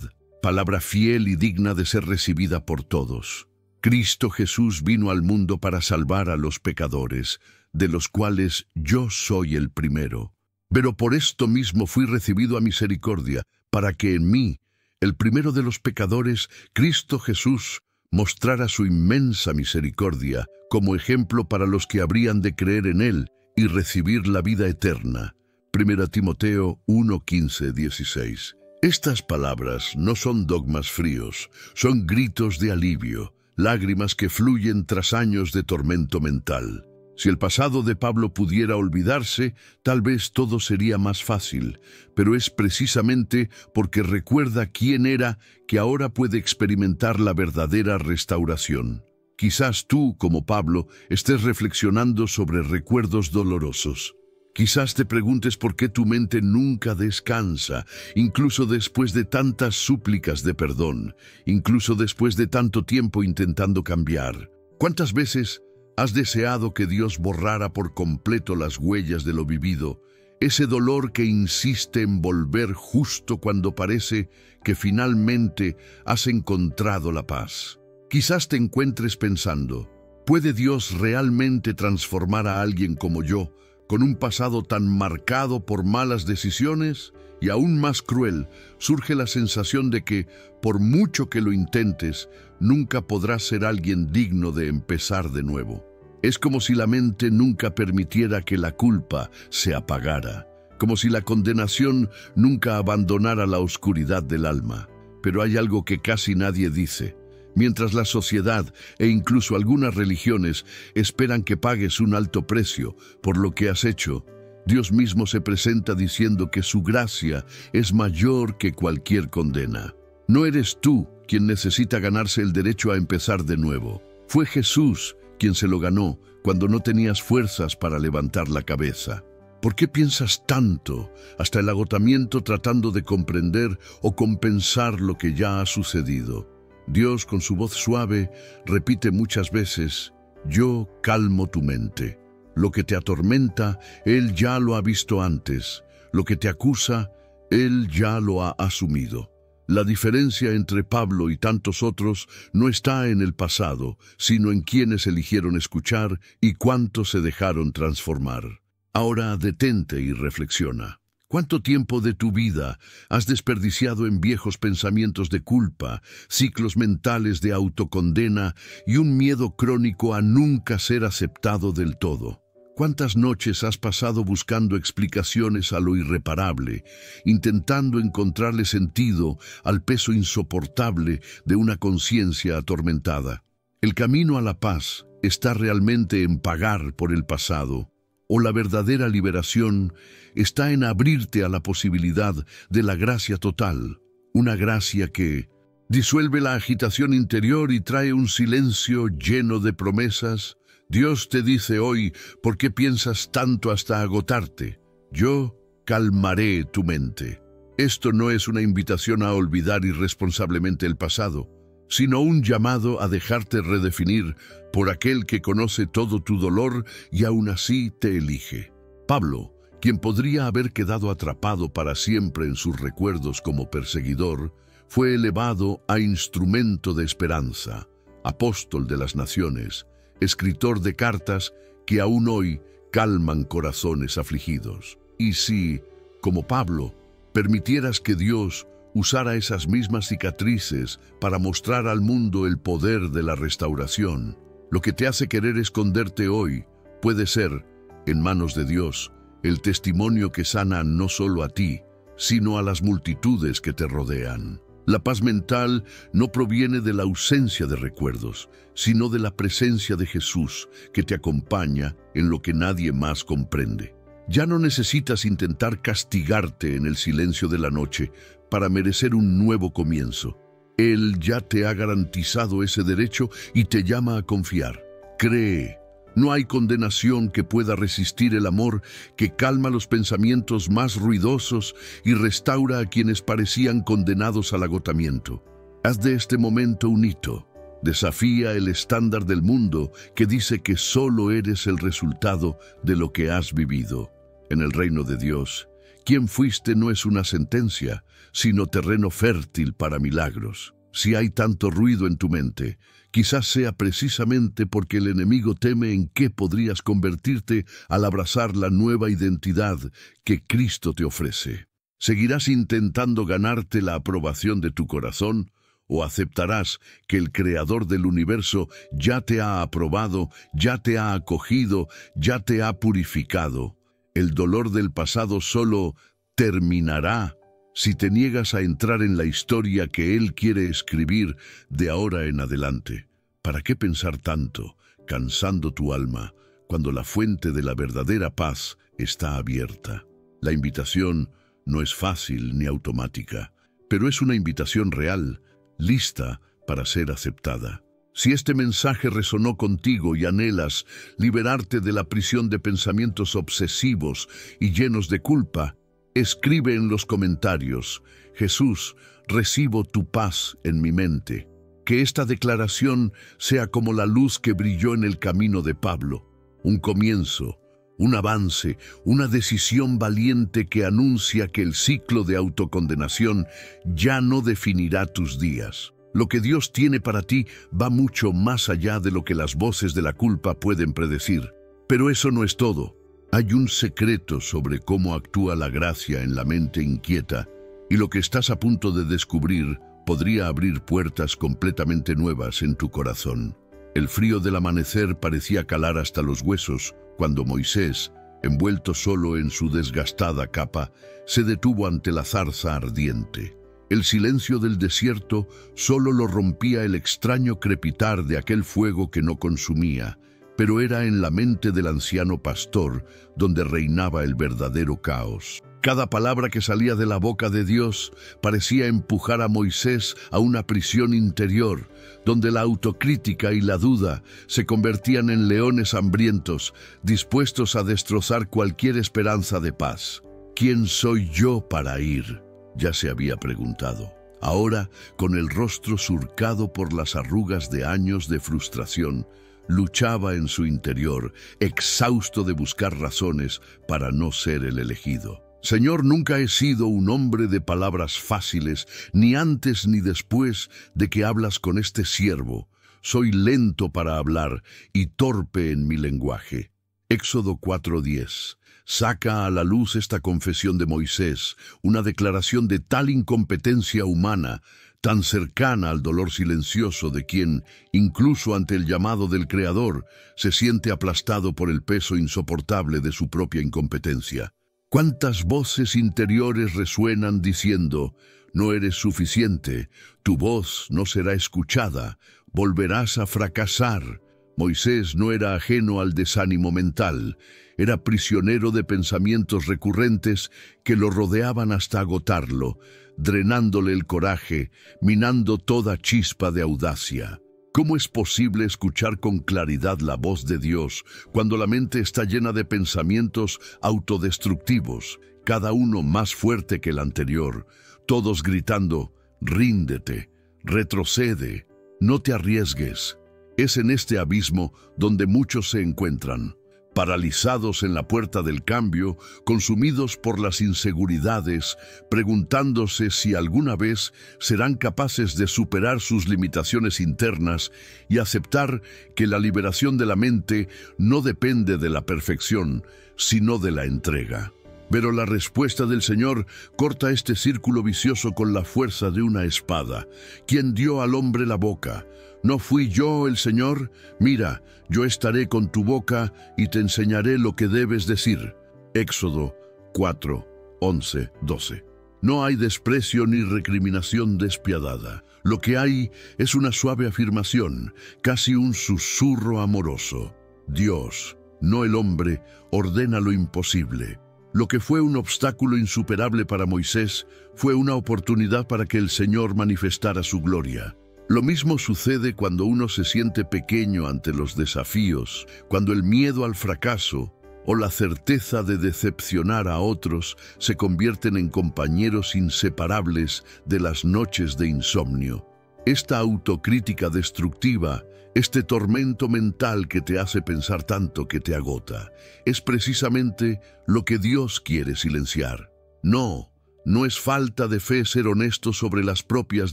palabra fiel y digna de ser recibida por todos. Cristo Jesús vino al mundo para salvar a los pecadores, de los cuales yo soy el primero. Pero por esto mismo fui recibido a misericordia, para que en mí, el primero de los pecadores, Cristo Jesús, mostrara su inmensa misericordia, como ejemplo para los que habrían de creer en Él y recibir la vida eterna. 1 Timoteo 1, 15, 16. Estas palabras no son dogmas fríos, son gritos de alivio, lágrimas que fluyen tras años de tormento mental. Si el pasado de Pablo pudiera olvidarse, tal vez todo sería más fácil, pero es precisamente porque recuerda quién era que ahora puede experimentar la verdadera restauración. Quizás tú, como Pablo, estés reflexionando sobre recuerdos dolorosos. Quizás te preguntes por qué tu mente nunca descansa, incluso después de tantas súplicas de perdón, incluso después de tanto tiempo intentando cambiar. ¿Cuántas veces has deseado que Dios borrara por completo las huellas de lo vivido, ese dolor que insiste en volver justo cuando parece que finalmente has encontrado la paz? Quizás te encuentres pensando, ¿puede Dios realmente transformar a alguien como yo, con un pasado tan marcado por malas decisiones? Y aún más cruel, surge la sensación de que, por mucho que lo intentes, nunca podrás ser alguien digno de empezar de nuevo. Es como si la mente nunca permitiera que la culpa se apagara, como si la condenación nunca abandonara la oscuridad del alma. Pero hay algo que casi nadie dice. Mientras la sociedad e incluso algunas religiones esperan que pagues un alto precio por lo que has hecho, Dios mismo se presenta diciendo que su gracia es mayor que cualquier condena. No eres tú quien necesita ganarse el derecho a empezar de nuevo. Fue Jesús quien se lo ganó cuando no tenías fuerzas para levantar la cabeza. ¿Por qué piensas tanto, hasta el agotamiento, tratando de comprender o compensar lo que ya ha sucedido? Dios, con su voz suave, repite muchas veces: yo calmo tu mente. Lo que te atormenta, Él ya lo ha visto antes. Lo que te acusa, Él ya lo ha asumido. La diferencia entre Pablo y tantos otros no está en el pasado, sino en quienes eligieron escuchar y cuántos se dejaron transformar. Ahora detente y reflexiona. ¿Cuánto tiempo de tu vida has desperdiciado en viejos pensamientos de culpa, ciclos mentales de autocondena y un miedo crónico a nunca ser aceptado del todo? ¿Cuántas noches has pasado buscando explicaciones a lo irreparable, intentando encontrarle sentido al peso insoportable de una conciencia atormentada? ¿El camino a la paz está realmente en pagar por el pasado? ¿O la verdadera liberación está en abrirte a la posibilidad de la gracia total? Una gracia que disuelve la agitación interior y trae un silencio lleno de promesas. Dios te dice hoy: ¿por qué piensas tanto hasta agotarte? Yo calmaré tu mente. Esto no es una invitación a olvidar irresponsablemente el pasado, sino un llamado a dejarte redefinir por aquel que conoce todo tu dolor y aún así te elige. Pablo, quien podría haber quedado atrapado para siempre en sus recuerdos como perseguidor, fue elevado a instrumento de esperanza, apóstol de las naciones, escritor de cartas que aún hoy calman corazones afligidos. Y si, como Pablo, permitieras que Dios usara esas mismas cicatrices para mostrar al mundo el poder de la restauración, lo que te hace querer esconderte hoy puede ser, en manos de Dios, el testimonio que sana no solo a ti, sino a las multitudes que te rodean. La paz mental no proviene de la ausencia de recuerdos, sino de la presencia de Jesús que te acompaña en lo que nadie más comprende. Ya no necesitas intentar castigarte en el silencio de la noche para merecer un nuevo comienzo. Él ya te ha garantizado ese derecho y te llama a confiar. Cree. No hay condenación que pueda resistir el amor que calma los pensamientos más ruidosos y restaura a quienes parecían condenados al agotamiento. Haz de este momento un hito. Desafía el estándar del mundo que dice que solo eres el resultado de lo que has vivido. En el reino de Dios, Quién fuiste no es una sentencia, sino terreno fértil para milagros. Si hay tanto ruido en tu mente, quizás sea precisamente porque el enemigo teme en qué podrías convertirte al abrazar la nueva identidad que Cristo te ofrece. ¿Seguirás intentando ganarte la aprobación de tu corazón o aceptarás que el Creador del universo ya te ha aprobado, ya te ha acogido, ya te ha purificado? El dolor del pasado solo terminará si te niegas a entrar en la historia que Él quiere escribir de ahora en adelante. ¿Para qué pensar tanto, cansando tu alma, cuando la fuente de la verdadera paz está abierta? La invitación no es fácil ni automática, pero es una invitación real, lista para ser aceptada. Si este mensaje resonó contigo y anhelas liberarte de la prisión de pensamientos obsesivos y llenos de culpa, escribe en los comentarios: Jesús, recibo tu paz en mi mente. Que esta declaración sea como la luz que brilló en el camino de Pablo, un comienzo, un avance, una decisión valiente que anuncia que el ciclo de autocondenación ya no definirá tus días. Lo que Dios tiene para ti va mucho más allá de lo que las voces de la culpa pueden predecir. Pero eso no es todo. Hay un secreto sobre cómo actúa la gracia en la mente inquieta, y lo que estás a punto de descubrir podría abrir puertas completamente nuevas en tu corazón. El frío del amanecer parecía calar hasta los huesos cuando Moisés, envuelto solo en su desgastada capa, se detuvo ante la zarza ardiente. El silencio del desierto solo lo rompía el extraño crepitar de aquel fuego que no consumía, pero era en la mente del anciano pastor donde reinaba el verdadero caos. Cada palabra que salía de la boca de Dios parecía empujar a Moisés a una prisión interior, donde la autocrítica y la duda se convertían en leones hambrientos, dispuestos a destrozar cualquier esperanza de paz. ¿Quién soy yo para ir?, ya se había preguntado. Ahora, con el rostro surcado por las arrugas de años de frustración, luchaba en su interior, exhausto de buscar razones para no ser el elegido. Señor, nunca he sido un hombre de palabras fáciles, ni antes ni después de que hablas con este siervo. Soy lento para hablar y torpe en mi lenguaje. Éxodo 4:10. Saca a la luz esta confesión de Moisés, una declaración de tal incompetencia humana, tan cercana al dolor silencioso de quien, incluso ante el llamado del Creador, se siente aplastado por el peso insoportable de su propia incompetencia. ¿Cuántas voces interiores resuenan diciendo: no eres suficiente, tu voz no será escuchada, volverás a fracasar? Moisés no era ajeno al desánimo mental, era prisionero de pensamientos recurrentes que lo rodeaban hasta agotarlo, drenándole el coraje, minando toda chispa de audacia. ¿Cómo es posible escuchar con claridad la voz de Dios cuando la mente está llena de pensamientos autodestructivos, cada uno más fuerte que el anterior, todos gritando: ríndete, retrocede, no te arriesgues? Es en este abismo donde muchos se encuentran, paralizados en la puerta del cambio, consumidos por las inseguridades, preguntándose si alguna vez serán capaces de superar sus limitaciones internas y aceptar que la liberación de la mente no depende de la perfección, sino de la entrega. Pero la respuesta del Señor corta este círculo vicioso con la fuerza de una espada. ¿Quién dio al hombre la boca? ¿No fui yo el Señor? Mira, yo estaré con tu boca y te enseñaré lo que debes decir. Éxodo 4:11-12. No hay desprecio ni recriminación despiadada. Lo que hay es una suave afirmación, casi un susurro amoroso. Dios, no el hombre, ordena lo imposible. Lo que fue un obstáculo insuperable para Moisés fue una oportunidad para que el Señor manifestara su gloria. Lo mismo sucede cuando uno se siente pequeño ante los desafíos, cuando el miedo al fracaso o la certeza de decepcionar a otros se convierten en compañeros inseparables de las noches de insomnio. Esta autocrítica destructiva, este tormento mental que te hace pensar tanto que te agota, es precisamente lo que Dios quiere silenciar. No, no es falta de fe ser honesto sobre las propias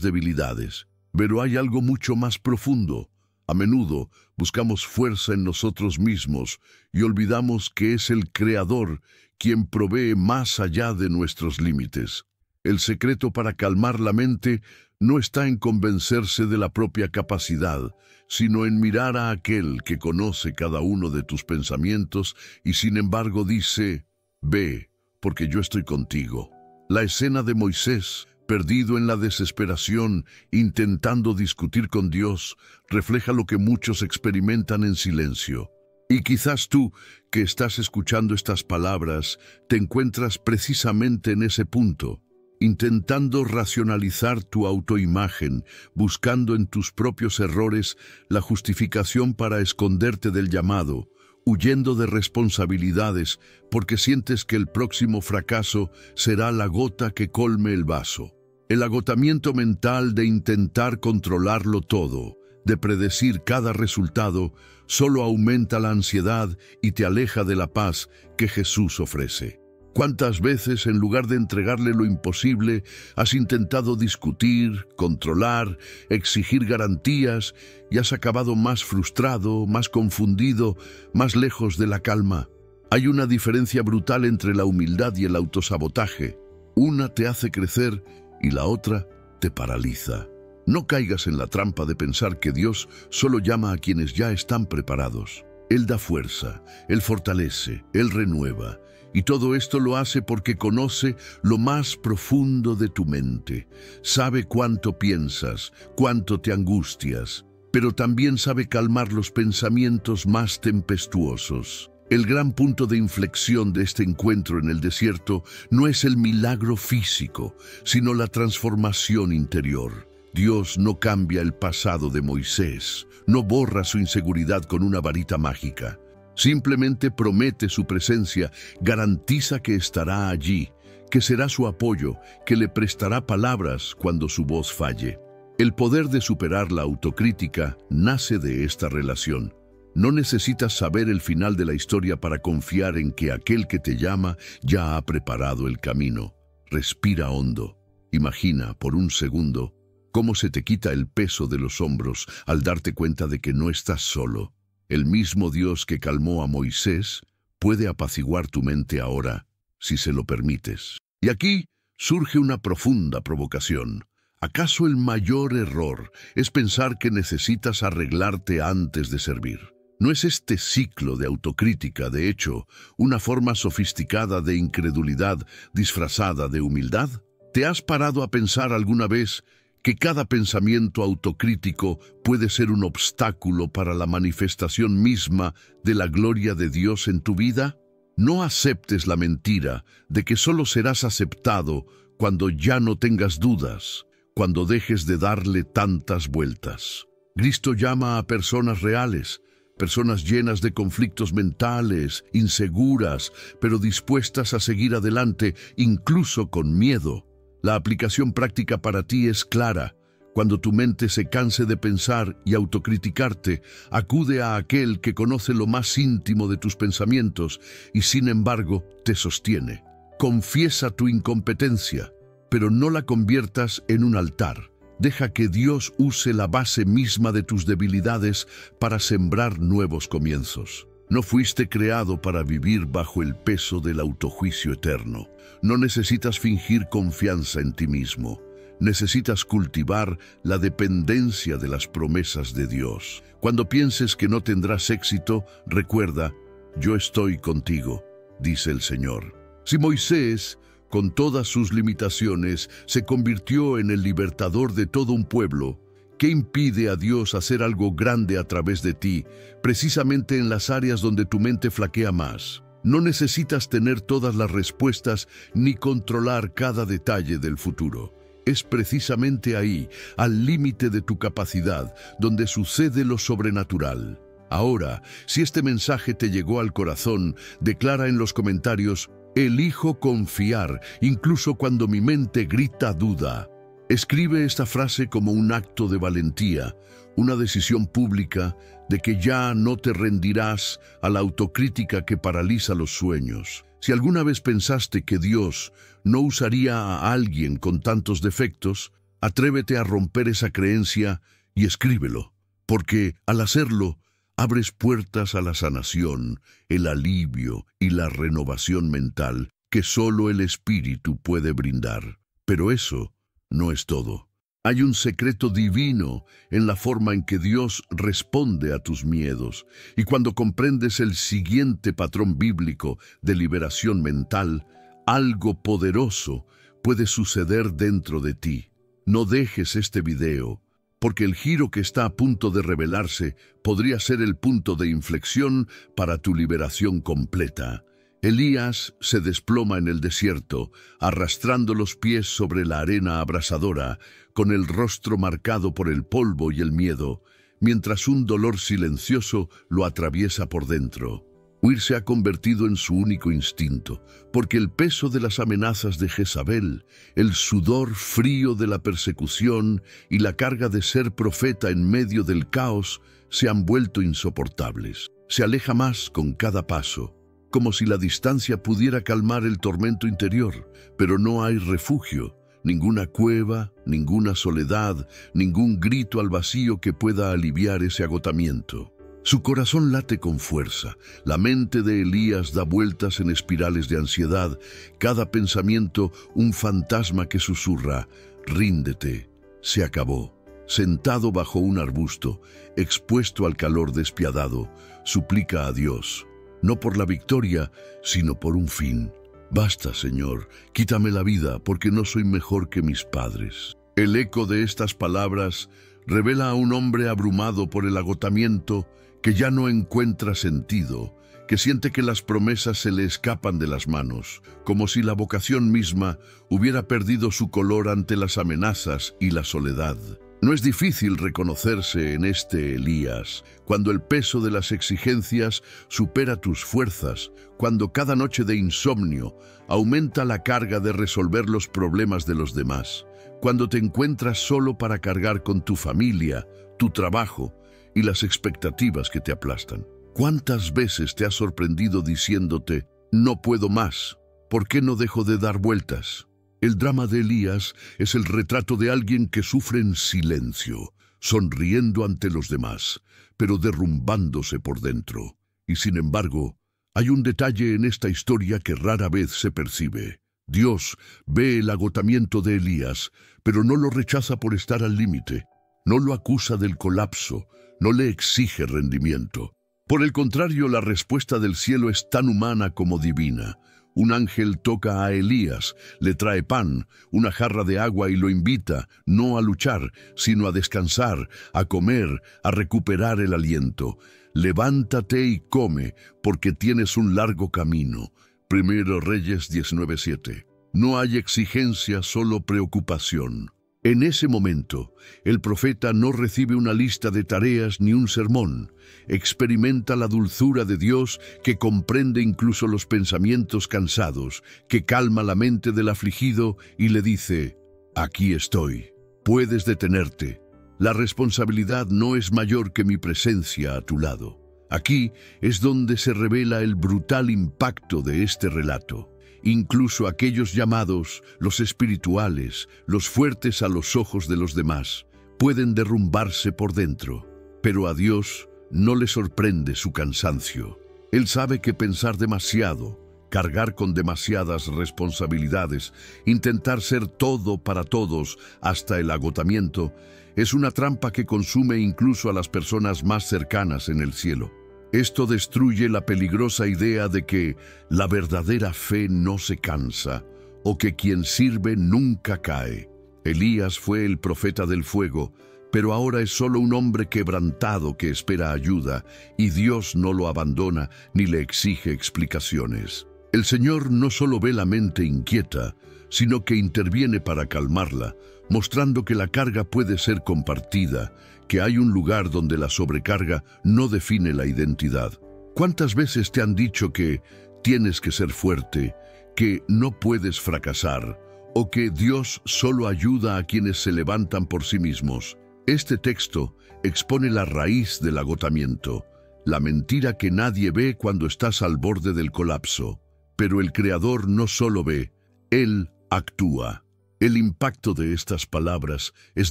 debilidades, pero hay algo mucho más profundo. A menudo buscamos fuerza en nosotros mismos y olvidamos que es el Creador quien provee más allá de nuestros límites. El secreto para calmar la mente no está en convencerse de la propia capacidad, sino en mirar a aquel que conoce cada uno de tus pensamientos y sin embargo dice, «Ve, porque yo estoy contigo». La escena de Moisés, perdido en la desesperación, intentando discutir con Dios, refleja lo que muchos experimentan en silencio. Y quizás tú, que estás escuchando estas palabras, te encuentras precisamente en ese punto, intentando racionalizar tu autoimagen, buscando en tus propios errores la justificación para esconderte del llamado, huyendo de responsabilidades porque sientes que el próximo fracaso será la gota que colme el vaso. El agotamiento mental de intentar controlarlo todo, de predecir cada resultado, solo aumenta la ansiedad y te aleja de la paz que Jesús ofrece. ¿Cuántas veces, en lugar de entregarle lo imposible, has intentado discutir, controlar, exigir garantías y has acabado más frustrado, más confundido, más lejos de la calma? Hay una diferencia brutal entre la humildad y el autosabotaje. Una te hace crecer y la otra te paraliza. No caigas en la trampa de pensar que Dios solo llama a quienes ya están preparados. Él da fuerza, Él fortalece, Él renueva. Y todo esto lo hace porque conoce lo más profundo de tu mente. Sabe cuánto piensas, cuánto te angustias, pero también sabe calmar los pensamientos más tempestuosos. El gran punto de inflexión de este encuentro en el desierto no es el milagro físico, sino la transformación interior. Dios no cambia el pasado de Moisés, no borra su inseguridad con una varita mágica. Simplemente promete su presencia, garantiza que estará allí, que será su apoyo, que le prestará palabras cuando su voz falle. El poder de superar la autocrítica nace de esta relación. No necesitas saber el final de la historia para confiar en que aquel que te llama ya ha preparado el camino. Respira hondo. Imagina por un segundo cómo se te quita el peso de los hombros al darte cuenta de que no estás solo. El mismo Dios que calmó a Moisés puede apaciguar tu mente ahora, si se lo permites. Y aquí surge una profunda provocación. ¿Acaso el mayor error es pensar que necesitas arreglarte antes de servir? ¿No es este ciclo de autocrítica, de hecho, una forma sofisticada de incredulidad disfrazada de humildad? ¿Te has parado a pensar alguna vez que cada pensamiento autocrítico puede ser un obstáculo para la manifestación misma de la gloria de Dios en tu vida? No aceptes la mentira de que solo serás aceptado cuando ya no tengas dudas, cuando dejes de darle tantas vueltas. Cristo llama a personas reales, personas llenas de conflictos mentales, inseguras, pero dispuestas a seguir adelante, incluso con miedo. La aplicación práctica para ti es clara. Cuando tu mente se canse de pensar y autocriticarte, acude a aquel que conoce lo más íntimo de tus pensamientos y sin embargo te sostiene. Confiesa tu incompetencia, pero no la conviertas en un altar. Deja que Dios use la base misma de tus debilidades para sembrar nuevos comienzos. No fuiste creado para vivir bajo el peso del autojuicio eterno. No necesitas fingir confianza en ti mismo. Necesitas cultivar la dependencia de las promesas de Dios. Cuando pienses que no tendrás éxito, recuerda, yo estoy contigo, dice el Señor. Si Moisés, con todas sus limitaciones, se convirtió en el libertador de todo un pueblo, ¿qué impide a Dios hacer algo grande a través de ti, precisamente en las áreas donde tu mente flaquea más? No necesitas tener todas las respuestas ni controlar cada detalle del futuro. Es precisamente ahí, al límite de tu capacidad, donde sucede lo sobrenatural. Ahora, si este mensaje te llegó al corazón, declara en los comentarios: elijo confiar, incluso cuando mi mente grita duda. Escribe esta frase como un acto de valentía, una decisión pública de que ya no te rendirás a la autocrítica que paraliza los sueños. Si alguna vez pensaste que Dios no usaría a alguien con tantos defectos, atrévete a romper esa creencia y escríbelo, porque al hacerlo, abres puertas a la sanación, el alivio y la renovación mental que solo el Espíritu puede brindar. Pero eso no es todo. Hay un secreto divino en la forma en que Dios responde a tus miedos, y cuando comprendes el siguiente patrón bíblico de liberación mental, algo poderoso puede suceder dentro de ti. No dejes este video, porque el giro que está a punto de revelarse podría ser el punto de inflexión para tu liberación completa. Elías se desploma en el desierto, arrastrando los pies sobre la arena abrasadora, con el rostro marcado por el polvo y el miedo, mientras un dolor silencioso lo atraviesa por dentro. Huir se ha convertido en su único instinto, porque el peso de las amenazas de Jezabel, el sudor frío de la persecución y la carga de ser profeta en medio del caos se han vuelto insoportables. Se aleja más con cada paso, como si la distancia pudiera calmar el tormento interior, pero no hay refugio, ninguna cueva, ninguna soledad, ningún grito al vacío que pueda aliviar ese agotamiento. Su corazón late con fuerza, la mente de Elías da vueltas en espirales de ansiedad, cada pensamiento un fantasma que susurra: «Ríndete, se acabó». Sentado bajo un arbusto, expuesto al calor despiadado, suplica a Dios, no por la victoria, sino por un fin. «Basta, Señor, quítame la vida, porque no soy mejor que mis padres». El eco de estas palabras revela a un hombre abrumado por el agotamiento, que ya no encuentra sentido, que siente que las promesas se le escapan de las manos, como si la vocación misma hubiera perdido su color ante las amenazas y la soledad. No es difícil reconocerse en este Elías, cuando el peso de las exigencias supera tus fuerzas, cuando cada noche de insomnio aumenta la carga de resolver los problemas de los demás, cuando te encuentras solo para cargar con tu familia, tu trabajo y las expectativas que te aplastan. ¿Cuántas veces te has sorprendido diciéndote: «No puedo más, ¿por qué no dejo de dar vueltas?» El drama de Elías es el retrato de alguien que sufre en silencio, sonriendo ante los demás, pero derrumbándose por dentro. Y sin embargo, hay un detalle en esta historia que rara vez se percibe. Dios ve el agotamiento de Elías, pero no lo rechaza por estar al límite. No lo acusa del colapso, no le exige rendimiento. Por el contrario, la respuesta del cielo es tan humana como divina. Un ángel toca a Elías, le trae pan, una jarra de agua y lo invita, no a luchar, sino a descansar, a comer, a recuperar el aliento. «Levántate y come, porque tienes un largo camino». 1 Reyes 19:7. No hay exigencia, solo preocupación. En ese momento, el profeta no recibe una lista de tareas ni un sermón. Experimenta la dulzura de Dios que comprende incluso los pensamientos cansados, que calma la mente del afligido y le dice: «Aquí estoy, puedes detenerte. La responsabilidad no es mayor que mi presencia a tu lado». Aquí es donde se revela el brutal impacto de este relato. Incluso aquellos llamados los espirituales, los fuertes a los ojos de los demás, pueden derrumbarse por dentro. Pero a Dios no le sorprende su cansancio. Él sabe que pensar demasiado, cargar con demasiadas responsabilidades, intentar ser todo para todos hasta el agotamiento, es una trampa que consume incluso a las personas más cercanas en el cielo. Esto destruye la peligrosa idea de que la verdadera fe no se cansa o que quien sirve nunca cae. Elías fue el profeta del fuego, pero ahora es solo un hombre quebrantado que espera ayuda, y Dios no lo abandona ni le exige explicaciones. El Señor no solo ve la mente inquieta, sino que interviene para calmarla, mostrando que la carga puede ser compartida, que hay un lugar donde la sobrecarga no define la identidad. ¿Cuántas veces te han dicho que tienes que ser fuerte, que no puedes fracasar o que Dios solo ayuda a quienes se levantan por sí mismos. Este texto expone la raíz del agotamiento, la mentira que nadie ve cuando estás al borde del colapso. Pero el Creador no solo ve, Él actúa. El impacto de estas palabras es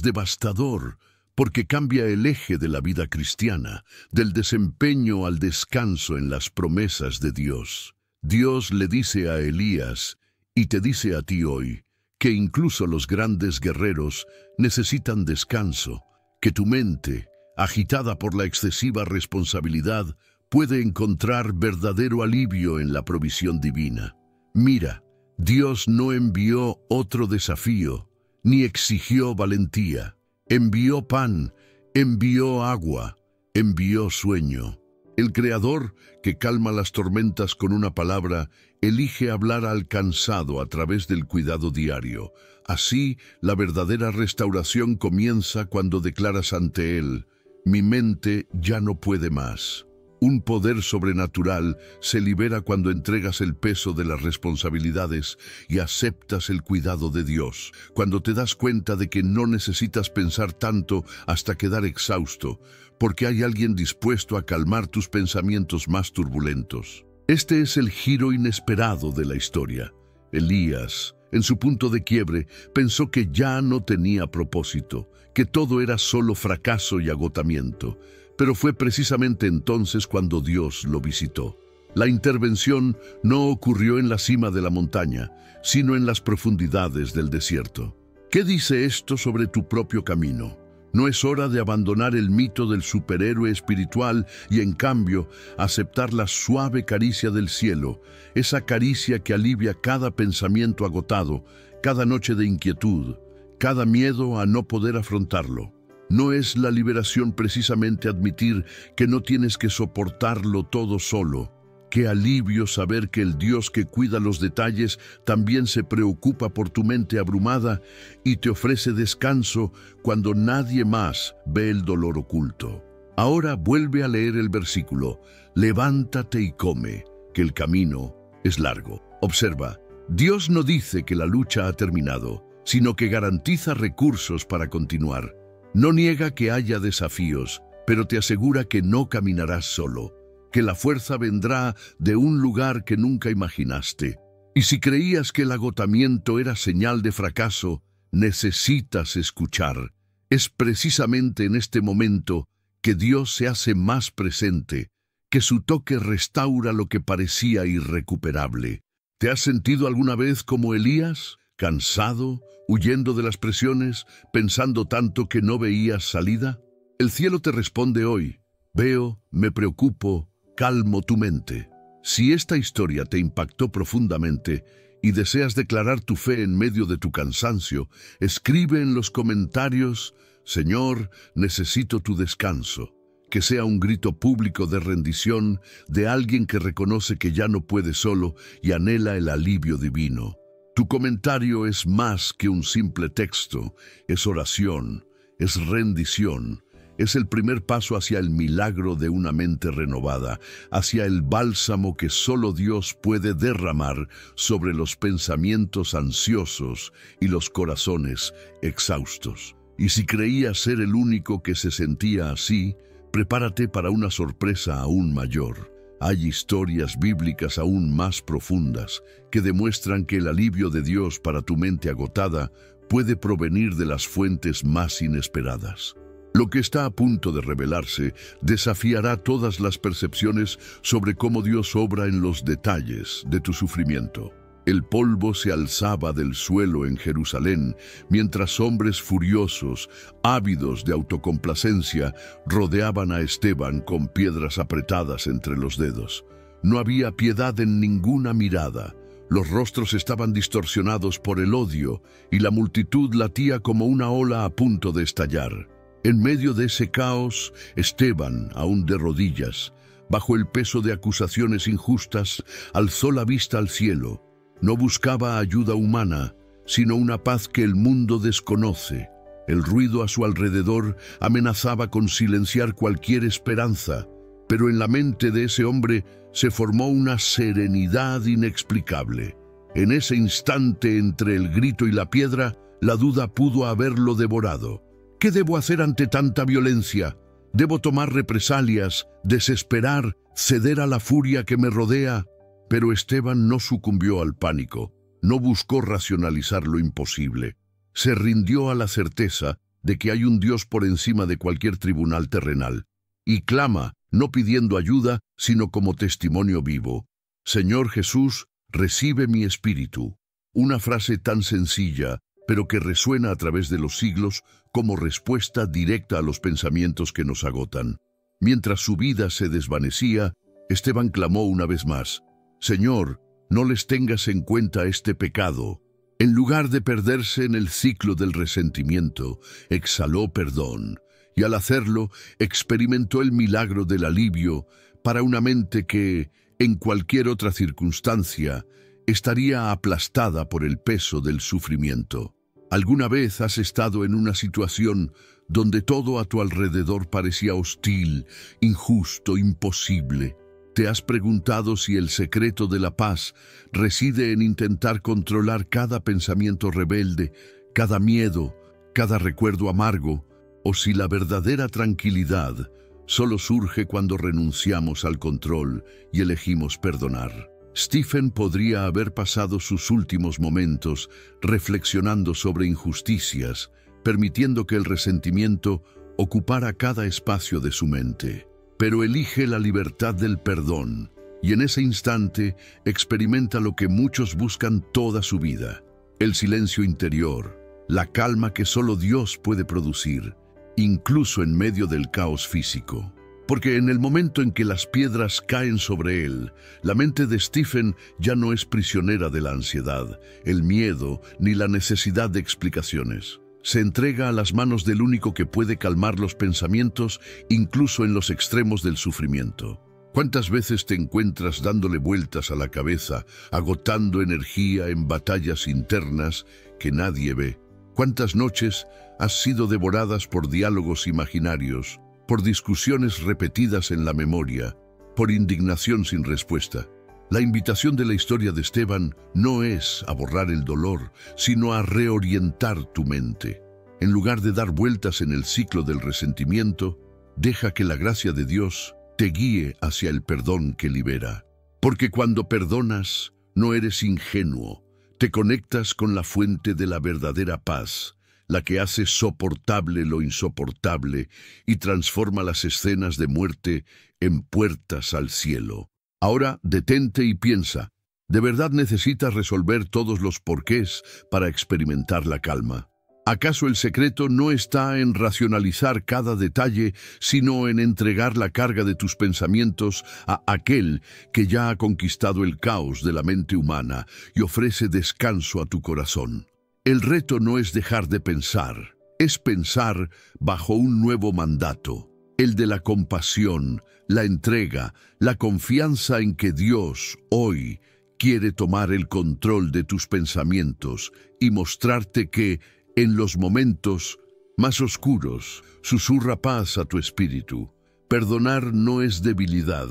devastador, porque cambia el eje de la vida cristiana, del desempeño al descanso en las promesas de Dios. Dios le dice a Elías, y te dice a ti hoy, que incluso los grandes guerreros necesitan descanso, que tu mente, agitada por la excesiva responsabilidad, puede encontrar verdadero alivio en la provisión divina. Mira, Dios no envió otro desafío, ni exigió valentía. Envió pan, envió agua, envió sueño. El Creador, que calma las tormentas con una palabra, elige hablar al cansado a través del cuidado diario. Así, la verdadera restauración comienza cuando declaras ante Él, mi mente ya no puede más. Un poder sobrenatural se libera cuando entregas el peso de las responsabilidades y aceptas el cuidado de Dios, cuando te das cuenta de que no necesitas pensar tanto hasta quedar exhausto, porque hay alguien dispuesto a calmar tus pensamientos más turbulentos. Este es el giro inesperado de la historia. Elías, en su punto de quiebre, pensó que ya no tenía propósito, que todo era solo fracaso y agotamiento. Pero fue precisamente entonces cuando Dios lo visitó. La intervención no ocurrió en la cima de la montaña, sino en las profundidades del desierto. ¿Qué dice esto sobre tu propio camino? No es hora de abandonar el mito del superhéroe espiritual y, en cambio, aceptar la suave caricia del cielo, esa caricia que alivia cada pensamiento agotado, cada noche de inquietud, cada miedo a no poder afrontarlo. ¿No es la liberación precisamente admitir que no tienes que soportarlo todo solo? Qué alivio saber que el Dios que cuida los detalles también se preocupa por tu mente abrumada y te ofrece descanso cuando nadie más ve el dolor oculto. Ahora vuelve a leer el versículo, levántate y come, que el camino es largo. Observa, Dios no dice que la lucha ha terminado, sino que garantiza recursos para continuar. No niega que haya desafíos, pero te asegura que no caminarás solo, que la fuerza vendrá de un lugar que nunca imaginaste. Y si creías que el agotamiento era señal de fracaso, necesitas escuchar. Es precisamente en este momento que Dios se hace más presente, que su toque restaura lo que parecía irrecuperable. ¿Te has sentido alguna vez como Elías, cansado, huyendo de las presiones, pensando tanto que no veías salida? El cielo te responde hoy, veo, me preocupo, calmo tu mente. Si esta historia te impactó profundamente y deseas declarar tu fe en medio de tu cansancio, escribe en los comentarios, Señor, necesito tu descanso. Que sea un grito público de rendición de alguien que reconoce que ya no puede solo y anhela el alivio divino. Tu comentario es más que un simple texto, es oración, es rendición, es el primer paso hacia el milagro de una mente renovada, hacia el bálsamo que solo Dios puede derramar sobre los pensamientos ansiosos y los corazones exhaustos. Y si creías ser el único que se sentía así, prepárate para una sorpresa aún mayor. Hay historias bíblicas aún más profundas que demuestran que el alivio de Dios para tu mente agotada puede provenir de las fuentes más inesperadas. Lo que está a punto de revelarse desafiará todas las percepciones sobre cómo Dios obra en los detalles de tu sufrimiento. El polvo se alzaba del suelo en Jerusalén, mientras hombres furiosos, ávidos de autocomplacencia, rodeaban a Esteban con piedras apretadas entre los dedos. No había piedad en ninguna mirada. Los rostros estaban distorsionados por el odio y la multitud latía como una ola a punto de estallar. En medio de ese caos, Esteban, aún de rodillas, bajo el peso de acusaciones injustas, alzó la vista al cielo. No buscaba ayuda humana, sino una paz que el mundo desconoce. El ruido a su alrededor amenazaba con silenciar cualquier esperanza, pero en la mente de ese hombre se formó una serenidad inexplicable. En ese instante entre el grito y la piedra, la duda pudo haberlo devorado. ¿Qué debo hacer ante tanta violencia? ¿Debo tomar represalias, desesperar, ceder a la furia que me rodea? Pero Esteban no sucumbió al pánico, no buscó racionalizar lo imposible. Se rindió a la certeza de que hay un Dios por encima de cualquier tribunal terrenal, y clama, no pidiendo ayuda, sino como testimonio vivo: Señor Jesús, recibe mi espíritu. Una frase tan sencilla, pero que resuena a través de los siglos como respuesta directa a los pensamientos que nos agotan. Mientras su vida se desvanecía, Esteban clamó una vez más: Señor, no les tengas en cuenta este pecado. En lugar de perderse en el ciclo del resentimiento, exhaló perdón, y al hacerlo, experimentó el milagro del alivio para una mente que, en cualquier otra circunstancia, estaría aplastada por el peso del sufrimiento. ¿Alguna vez has estado en una situación donde todo a tu alrededor parecía hostil, injusto, imposible? ¿Te has preguntado si el secreto de la paz reside en intentar controlar cada pensamiento rebelde, cada miedo, cada recuerdo amargo, o si la verdadera tranquilidad solo surge cuando renunciamos al control y elegimos perdonar? Stephen podría haber pasado sus últimos momentos reflexionando sobre injusticias, permitiendo que el resentimiento ocupara cada espacio de su mente. Pero elige la libertad del perdón, y en ese instante experimenta lo que muchos buscan toda su vida: el silencio interior, la calma que solo Dios puede producir, incluso en medio del caos físico. Porque en el momento en que las piedras caen sobre él, la mente de Stephen ya no es prisionera de la ansiedad, el miedo ni la necesidad de explicaciones. Se entrega a las manos del único que puede calmar los pensamientos, incluso en los extremos del sufrimiento. ¿Cuántas veces te encuentras dándole vueltas a la cabeza, agotando energía en batallas internas que nadie ve? ¿Cuántas noches has sido devoradas por diálogos imaginarios, por discusiones repetidas en la memoria, por indignación sin respuesta? La invitación de la historia de Esteban no es a borrar el dolor, sino a reorientar tu mente. En lugar de dar vueltas en el ciclo del resentimiento, deja que la gracia de Dios te guíe hacia el perdón que libera. Porque cuando perdonas, no eres ingenuo, te conectas con la fuente de la verdadera paz, la que hace soportable lo insoportable y transforma las escenas de muerte en puertas al cielo. Ahora detente y piensa: ¿de verdad necesitas resolver todos los porqués para experimentar la calma? ¿Acaso el secreto no está en racionalizar cada detalle, sino en entregar la carga de tus pensamientos a aquel que ya ha conquistado el caos de la mente humana y ofrece descanso a tu corazón? El reto no es dejar de pensar, es pensar bajo un nuevo mandato, el de la compasión, la entrega, la confianza en que Dios hoy quiere tomar el control de tus pensamientos y mostrarte que, en los momentos más oscuros, susurra paz a tu espíritu. Perdonar no es debilidad,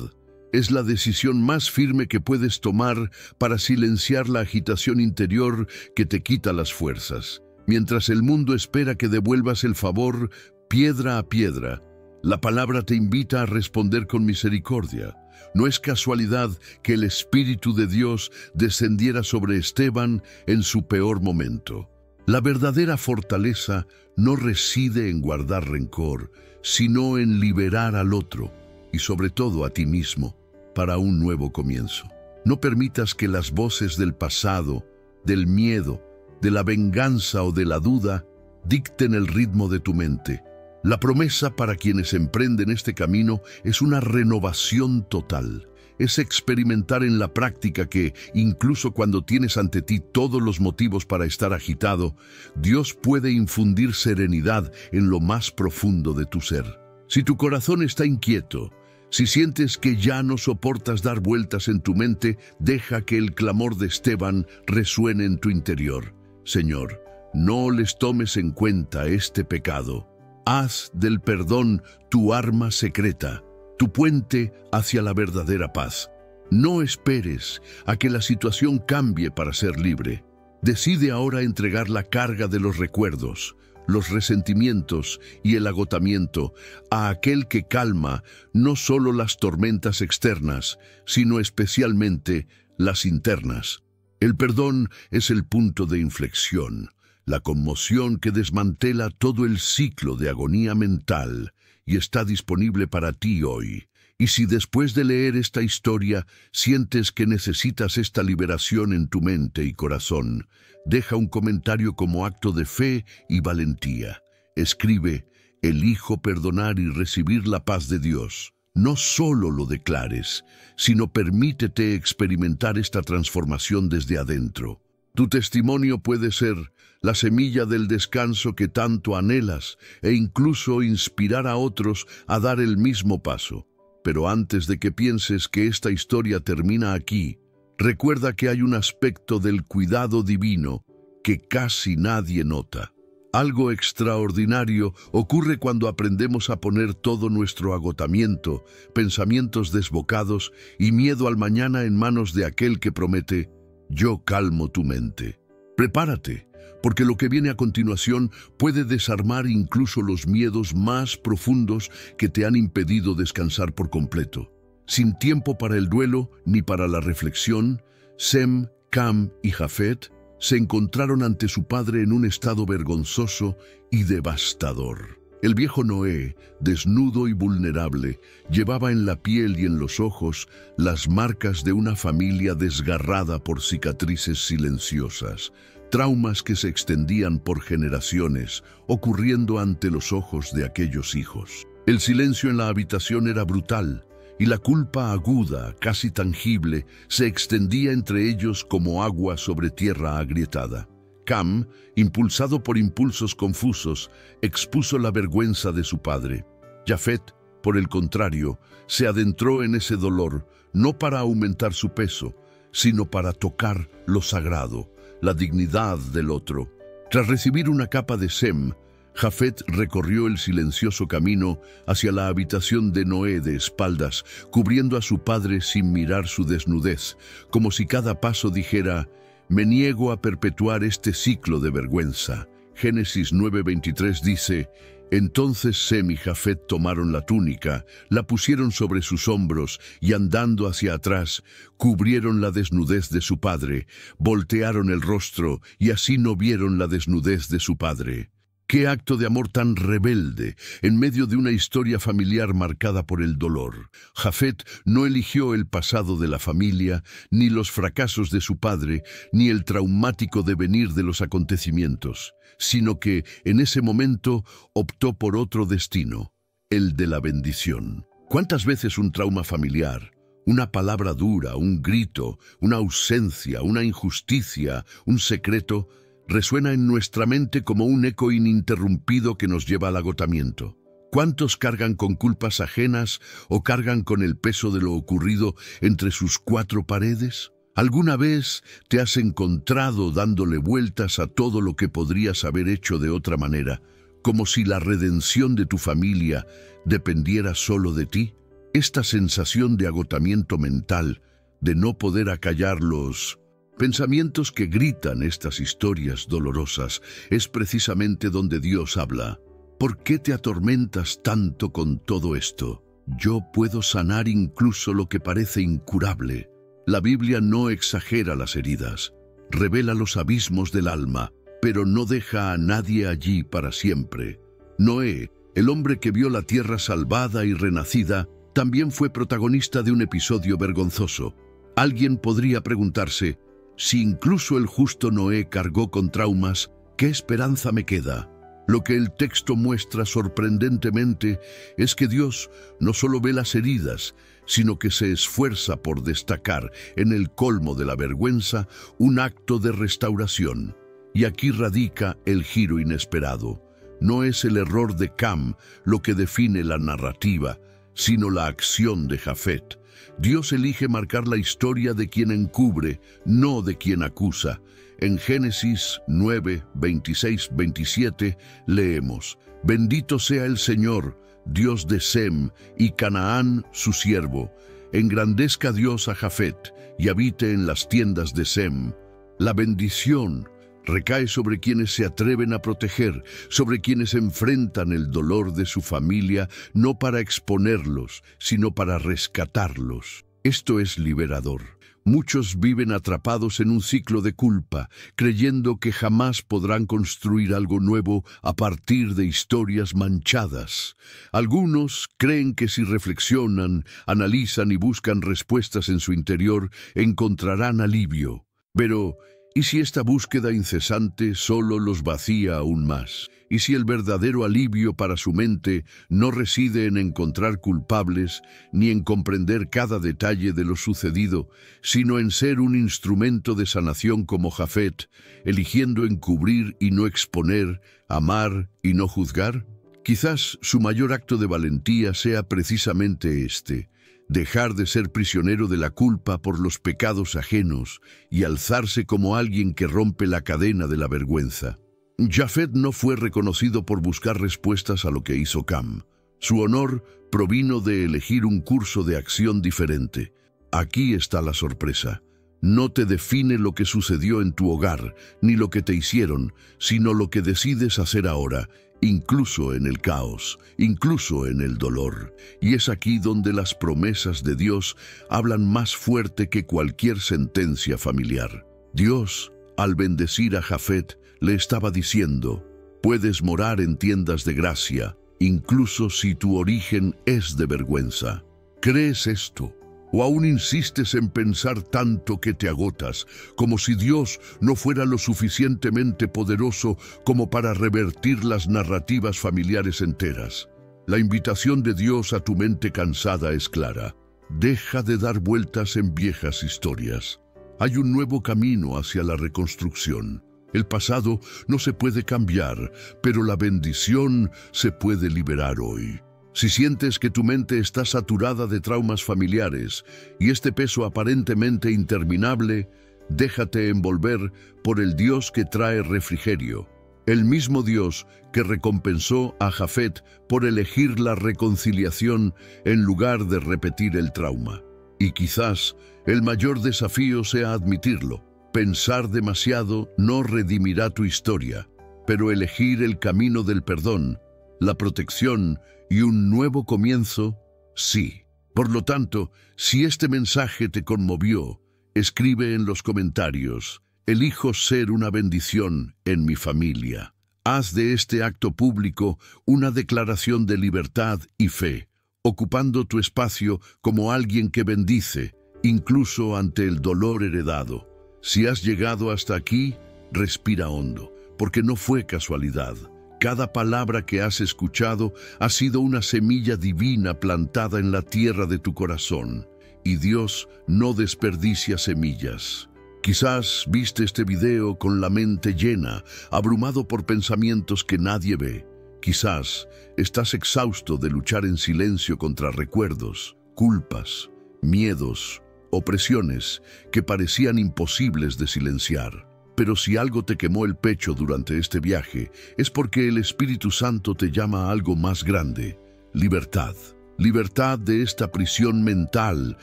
es la decisión más firme que puedes tomar para silenciar la agitación interior que te quita las fuerzas. Mientras el mundo espera que devuelvas el favor piedra a piedra, la palabra te invita a responder con misericordia. No es casualidad que el Espíritu de Dios descendiera sobre Esteban en su peor momento. La verdadera fortaleza no reside en guardar rencor, sino en liberar al otro, y sobre todo a ti mismo, para un nuevo comienzo. No permitas que las voces del pasado, del miedo, de la venganza o de la duda dicten el ritmo de tu mente. La promesa para quienes emprenden este camino es una renovación total. Es experimentar en la práctica que, incluso cuando tienes ante ti todos los motivos para estar agitado, Dios puede infundir serenidad en lo más profundo de tu ser. Si tu corazón está inquieto, si sientes que ya no soportas dar vueltas en tu mente, deja que el clamor de Esteban resuene en tu interior. Señor, no les tomes en cuenta este pecado. Haz del perdón tu arma secreta, tu puente hacia la verdadera paz. No esperes a que la situación cambie para ser libre. Decide ahora entregar la carga de los recuerdos, los resentimientos y el agotamiento a aquel que calma no solo las tormentas externas, sino especialmente las internas. El perdón es el punto de inflexión, la conmoción que desmantela todo el ciclo de agonía mental y está disponible para ti hoy. Y si después de leer esta historia sientes que necesitas esta liberación en tu mente y corazón, deja un comentario como acto de fe y valentía. Escribe: elijo perdonar y recibir la paz de Dios. No solo lo declares, sino permítete experimentar esta transformación desde adentro. Tu testimonio puede ser la semilla del descanso que tanto anhelas e incluso inspirar a otros a dar el mismo paso. Pero antes de que pienses que esta historia termina aquí, recuerda que hay un aspecto del cuidado divino que casi nadie nota. Algo extraordinario ocurre cuando aprendemos a poner todo nuestro agotamiento, pensamientos desbocados y miedo al mañana en manos de aquel que promete: yo calmo tu mente. Prepárate, porque lo que viene a continuación puede desarmar incluso los miedos más profundos que te han impedido descansar por completo. Sin tiempo para el duelo ni para la reflexión, Sem, Cam y Jafet se encontraron ante su padre en un estado vergonzoso y devastador. El viejo Noé, desnudo y vulnerable, llevaba en la piel y en los ojos las marcas de una familia desgarrada por cicatrices silenciosas, traumas que se extendían por generaciones, ocurriendo ante los ojos de aquellos hijos. El silencio en la habitación era brutal, y la culpa aguda, casi tangible, se extendía entre ellos como agua sobre tierra agrietada. Cam, impulsado por impulsos confusos, expuso la vergüenza de su padre. Jafet, por el contrario, se adentró en ese dolor, no para aumentar su peso, sino para tocar lo sagrado, la dignidad del otro. Tras recibir una capa de Sem, Jafet recorrió el silencioso camino hacia la habitación de Noé de espaldas, cubriendo a su padre sin mirar su desnudez, como si cada paso dijera: me niego a perpetuar este ciclo de vergüenza. Génesis 9:23 dice: entonces Sem y Jafet tomaron la túnica, la pusieron sobre sus hombros y andando hacia atrás, cubrieron la desnudez de su padre, voltearon el rostro y así no vieron la desnudez de su padre. ¡Qué acto de amor tan rebelde en medio de una historia familiar marcada por el dolor! Jafet no eligió el pasado de la familia, ni los fracasos de su padre, ni el traumático devenir de los acontecimientos, sino que en ese momento optó por otro destino, el de la bendición. ¿Cuántas veces un trauma familiar, una palabra dura, un grito, una ausencia, una injusticia, un secreto, resuena en nuestra mente como un eco ininterrumpido que nos lleva al agotamiento? ¿Cuántos cargan con culpas ajenas o cargan con el peso de lo ocurrido entre sus cuatro paredes? ¿Alguna vez te has encontrado dándole vueltas a todo lo que podrías haber hecho de otra manera, como si la redención de tu familia dependiera solo de ti? Esta sensación de agotamiento mental, de no poder acallar los pensamientos que gritan estas historias dolorosas, es precisamente donde Dios habla. ¿Por qué te atormentas tanto con todo esto? Yo puedo sanar incluso lo que parece incurable. La Biblia no exagera las heridas, revela los abismos del alma, pero no deja a nadie allí para siempre. Noé, el hombre que vio la tierra salvada y renacida, también fue protagonista de un episodio vergonzoso. Alguien podría preguntarse: si incluso el justo Noé cargó con traumas, ¿qué esperanza me queda? Lo que el texto muestra sorprendentemente es que Dios no solo ve las heridas, sino que se esfuerza por destacar en el colmo de la vergüenza un acto de restauración. Y aquí radica el giro inesperado. No es el error de Cam lo que define la narrativa, sino la acción de Jafet. Dios elige marcar la historia de quien encubre, no de quien acusa. En Génesis 9, 26, 27 leemos: bendito sea el Señor, Dios de Sem, y Canaán su siervo, engrandezca Dios a Jafet y habite en las tiendas de Sem. La bendición recae sobre quienes se atreven a proteger, sobre quienes enfrentan el dolor de su familia, no para exponerlos, sino para rescatarlos. Esto es liberador. Muchos viven atrapados en un ciclo de culpa, creyendo que jamás podrán construir algo nuevo a partir de historias manchadas. Algunos creen que si reflexionan, analizan y buscan respuestas en su interior, encontrarán alivio. Pero, ¿y si esta búsqueda incesante solo los vacía aún más? ¿Y si el verdadero alivio para su mente no reside en encontrar culpables ni en comprender cada detalle de lo sucedido, sino en ser un instrumento de sanación como Jafet, eligiendo encubrir y no exponer, amar y no juzgar? Quizás su mayor acto de valentía sea precisamente este: dejar de ser prisionero de la culpa por los pecados ajenos y alzarse como alguien que rompe la cadena de la vergüenza. Jafet no fue reconocido por buscar respuestas a lo que hizo Cam. Su honor provino de elegir un curso de acción diferente. Aquí está la sorpresa. No te define lo que sucedió en tu hogar, ni lo que te hicieron, sino lo que decides hacer ahora, incluso en el caos, incluso en el dolor. Y es aquí donde las promesas de Dios hablan más fuerte que cualquier sentencia familiar. Dios, al bendecir a Jafet, le estaba diciendo: puedes morar en tiendas de gracia, incluso si tu origen es de vergüenza. ¿Crees esto? ¿O aún insistes en pensar tanto que te agotas, como si Dios no fuera lo suficientemente poderoso como para revertir las narrativas familiares enteras? La invitación de Dios a tu mente cansada es clara. Deja de dar vueltas en viejas historias. Hay un nuevo camino hacia la reconstrucción. El pasado no se puede cambiar, pero la bendición se puede liberar hoy. Si sientes que tu mente está saturada de traumas familiares y este peso aparentemente interminable, déjate envolver por el Dios que trae refrigerio. El mismo Dios que recompensó a Jafet por elegir la reconciliación en lugar de repetir el trauma. Y quizás el mayor desafío sea admitirlo. Pensar demasiado no redimirá tu historia, pero elegir el camino del perdón, la protección y un nuevo comienzo, sí. Por lo tanto, si este mensaje te conmovió, escribe en los comentarios: elijo ser una bendición en mi familia. Haz de este acto público una declaración de libertad y fe, ocupando tu espacio como alguien que bendice, incluso ante el dolor heredado. Si has llegado hasta aquí, respira hondo, porque no fue casualidad. Cada palabra que has escuchado ha sido una semilla divina plantada en la tierra de tu corazón, y Dios no desperdicia semillas. Quizás viste este video con la mente llena, abrumado por pensamientos que nadie ve. Quizás estás exhausto de luchar en silencio contra recuerdos, culpas, miedos, opresiones que parecían imposibles de silenciar. Pero si algo te quemó el pecho durante este viaje, es porque el Espíritu Santo te llama a algo más grande: libertad. Libertad de esta prisión mental,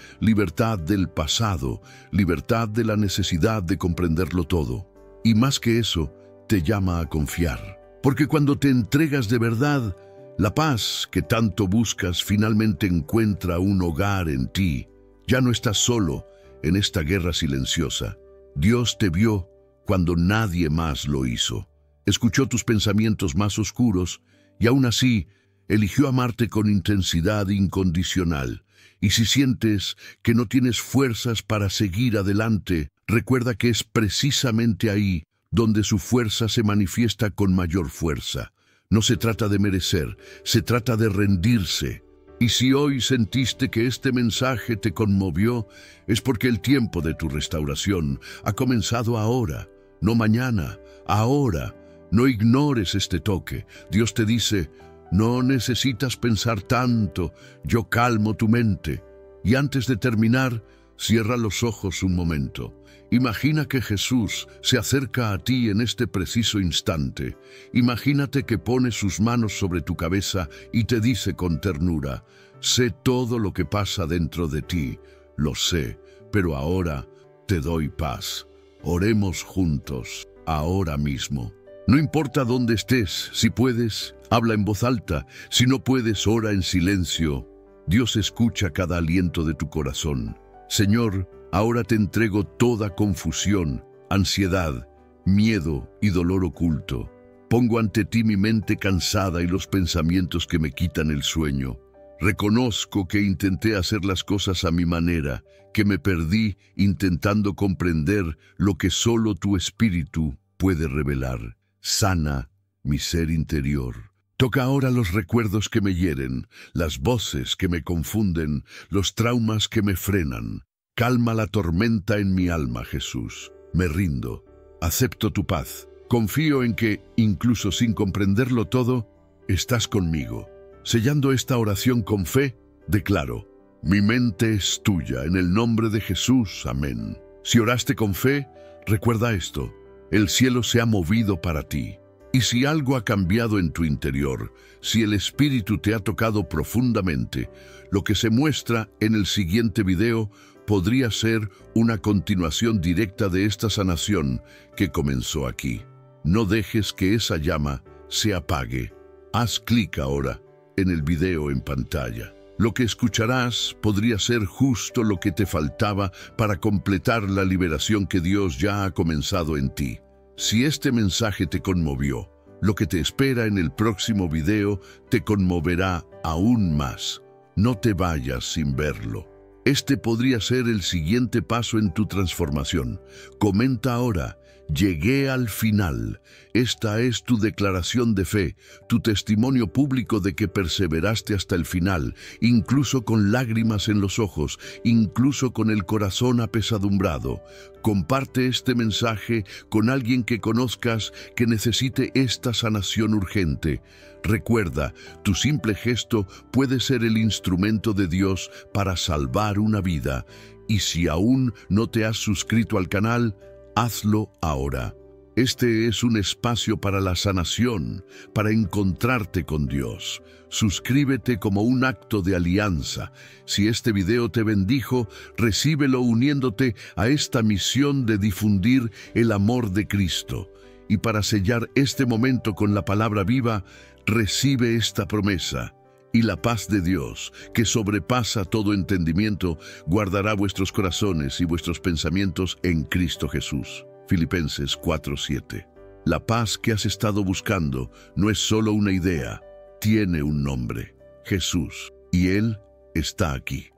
libertad del pasado, libertad de la necesidad de comprenderlo todo. Y más que eso, te llama a confiar. Porque cuando te entregas de verdad, la paz que tanto buscas finalmente encuentra un hogar en ti. Ya no estás solo en esta guerra silenciosa. Dios te vio cuando nadie más lo hizo. Escuchó tus pensamientos más oscuros y aún así eligió amarte con intensidad incondicional. Y si sientes que no tienes fuerzas para seguir adelante, recuerda que es precisamente ahí donde su fuerza se manifiesta con mayor fuerza. No se trata de merecer, se trata de rendirse. Y si hoy sentiste que este mensaje te conmovió, es porque el tiempo de tu restauración ha comenzado ahora, no mañana, ahora. No ignores este toque. Dios te dice: no necesitas pensar tanto, yo calmo tu mente. Y antes de terminar, Cierra los ojos un momento. Imagina que Jesús se acerca a ti en este preciso instante. Imagínate que pone sus manos sobre tu cabeza y te dice con ternura: sé todo lo que pasa dentro de ti, lo sé, pero ahora te doy paz. Oremos juntos, ahora mismo. No importa dónde estés, si puedes, habla en voz alta. Si no puedes, ora en silencio. Dios escucha cada aliento de tu corazón. Señor, ahora te entrego toda confusión, ansiedad, miedo y dolor oculto. Pongo ante ti mi mente cansada y los pensamientos que me quitan el sueño. Reconozco que intenté hacer las cosas a mi manera, que me perdí intentando comprender lo que solo tu Espíritu puede revelar. Sana mi ser interior. Toca ahora los recuerdos que me hieren, las voces que me confunden, los traumas que me frenan. Calma la tormenta en mi alma, Jesús. Me rindo. Acepto tu paz. Confío en que, incluso sin comprenderlo todo, estás conmigo. Sellando esta oración con fe, declaro: mi mente es tuya, en el nombre de Jesús. Amén. Si oraste con fe, recuerda esto: el cielo se ha movido para ti. Y si algo ha cambiado en tu interior, si el Espíritu te ha tocado profundamente, lo que se muestra en el siguiente video podría ser una continuación directa de esta sanación que comenzó aquí. No dejes que esa llama se apague. Haz clic ahora en el video en pantalla. Lo que escucharás podría ser justo lo que te faltaba para completar la liberación que Dios ya ha comenzado en ti. Si este mensaje te conmovió, lo que te espera en el próximo video te conmoverá aún más. No te vayas sin verlo. Este podría ser el siguiente paso en tu transformación. Comenta ahora: llegué al final. Esta es tu declaración de fe, tu testimonio público de que perseveraste hasta el final, incluso con lágrimas en los ojos, incluso con el corazón apesadumbrado. Comparte este mensaje con alguien que conozcas que necesite esta sanación urgente. Recuerda, tu simple gesto puede ser el instrumento de Dios para salvar una vida. Y si aún no te has suscrito al canal, hazlo ahora. Este es un espacio para la sanación, para encontrarte con Dios. Suscríbete como un acto de alianza. Si este video te bendijo, recíbelo uniéndote a esta misión de difundir el amor de Cristo. Y para sellar este momento con la palabra viva, recibe esta promesa: y la paz de Dios, que sobrepasa todo entendimiento, guardará vuestros corazones y vuestros pensamientos en Cristo Jesús. Filipenses 4:7. La paz que has estado buscando no es solo una idea, tiene un nombre: Jesús, y Él está aquí.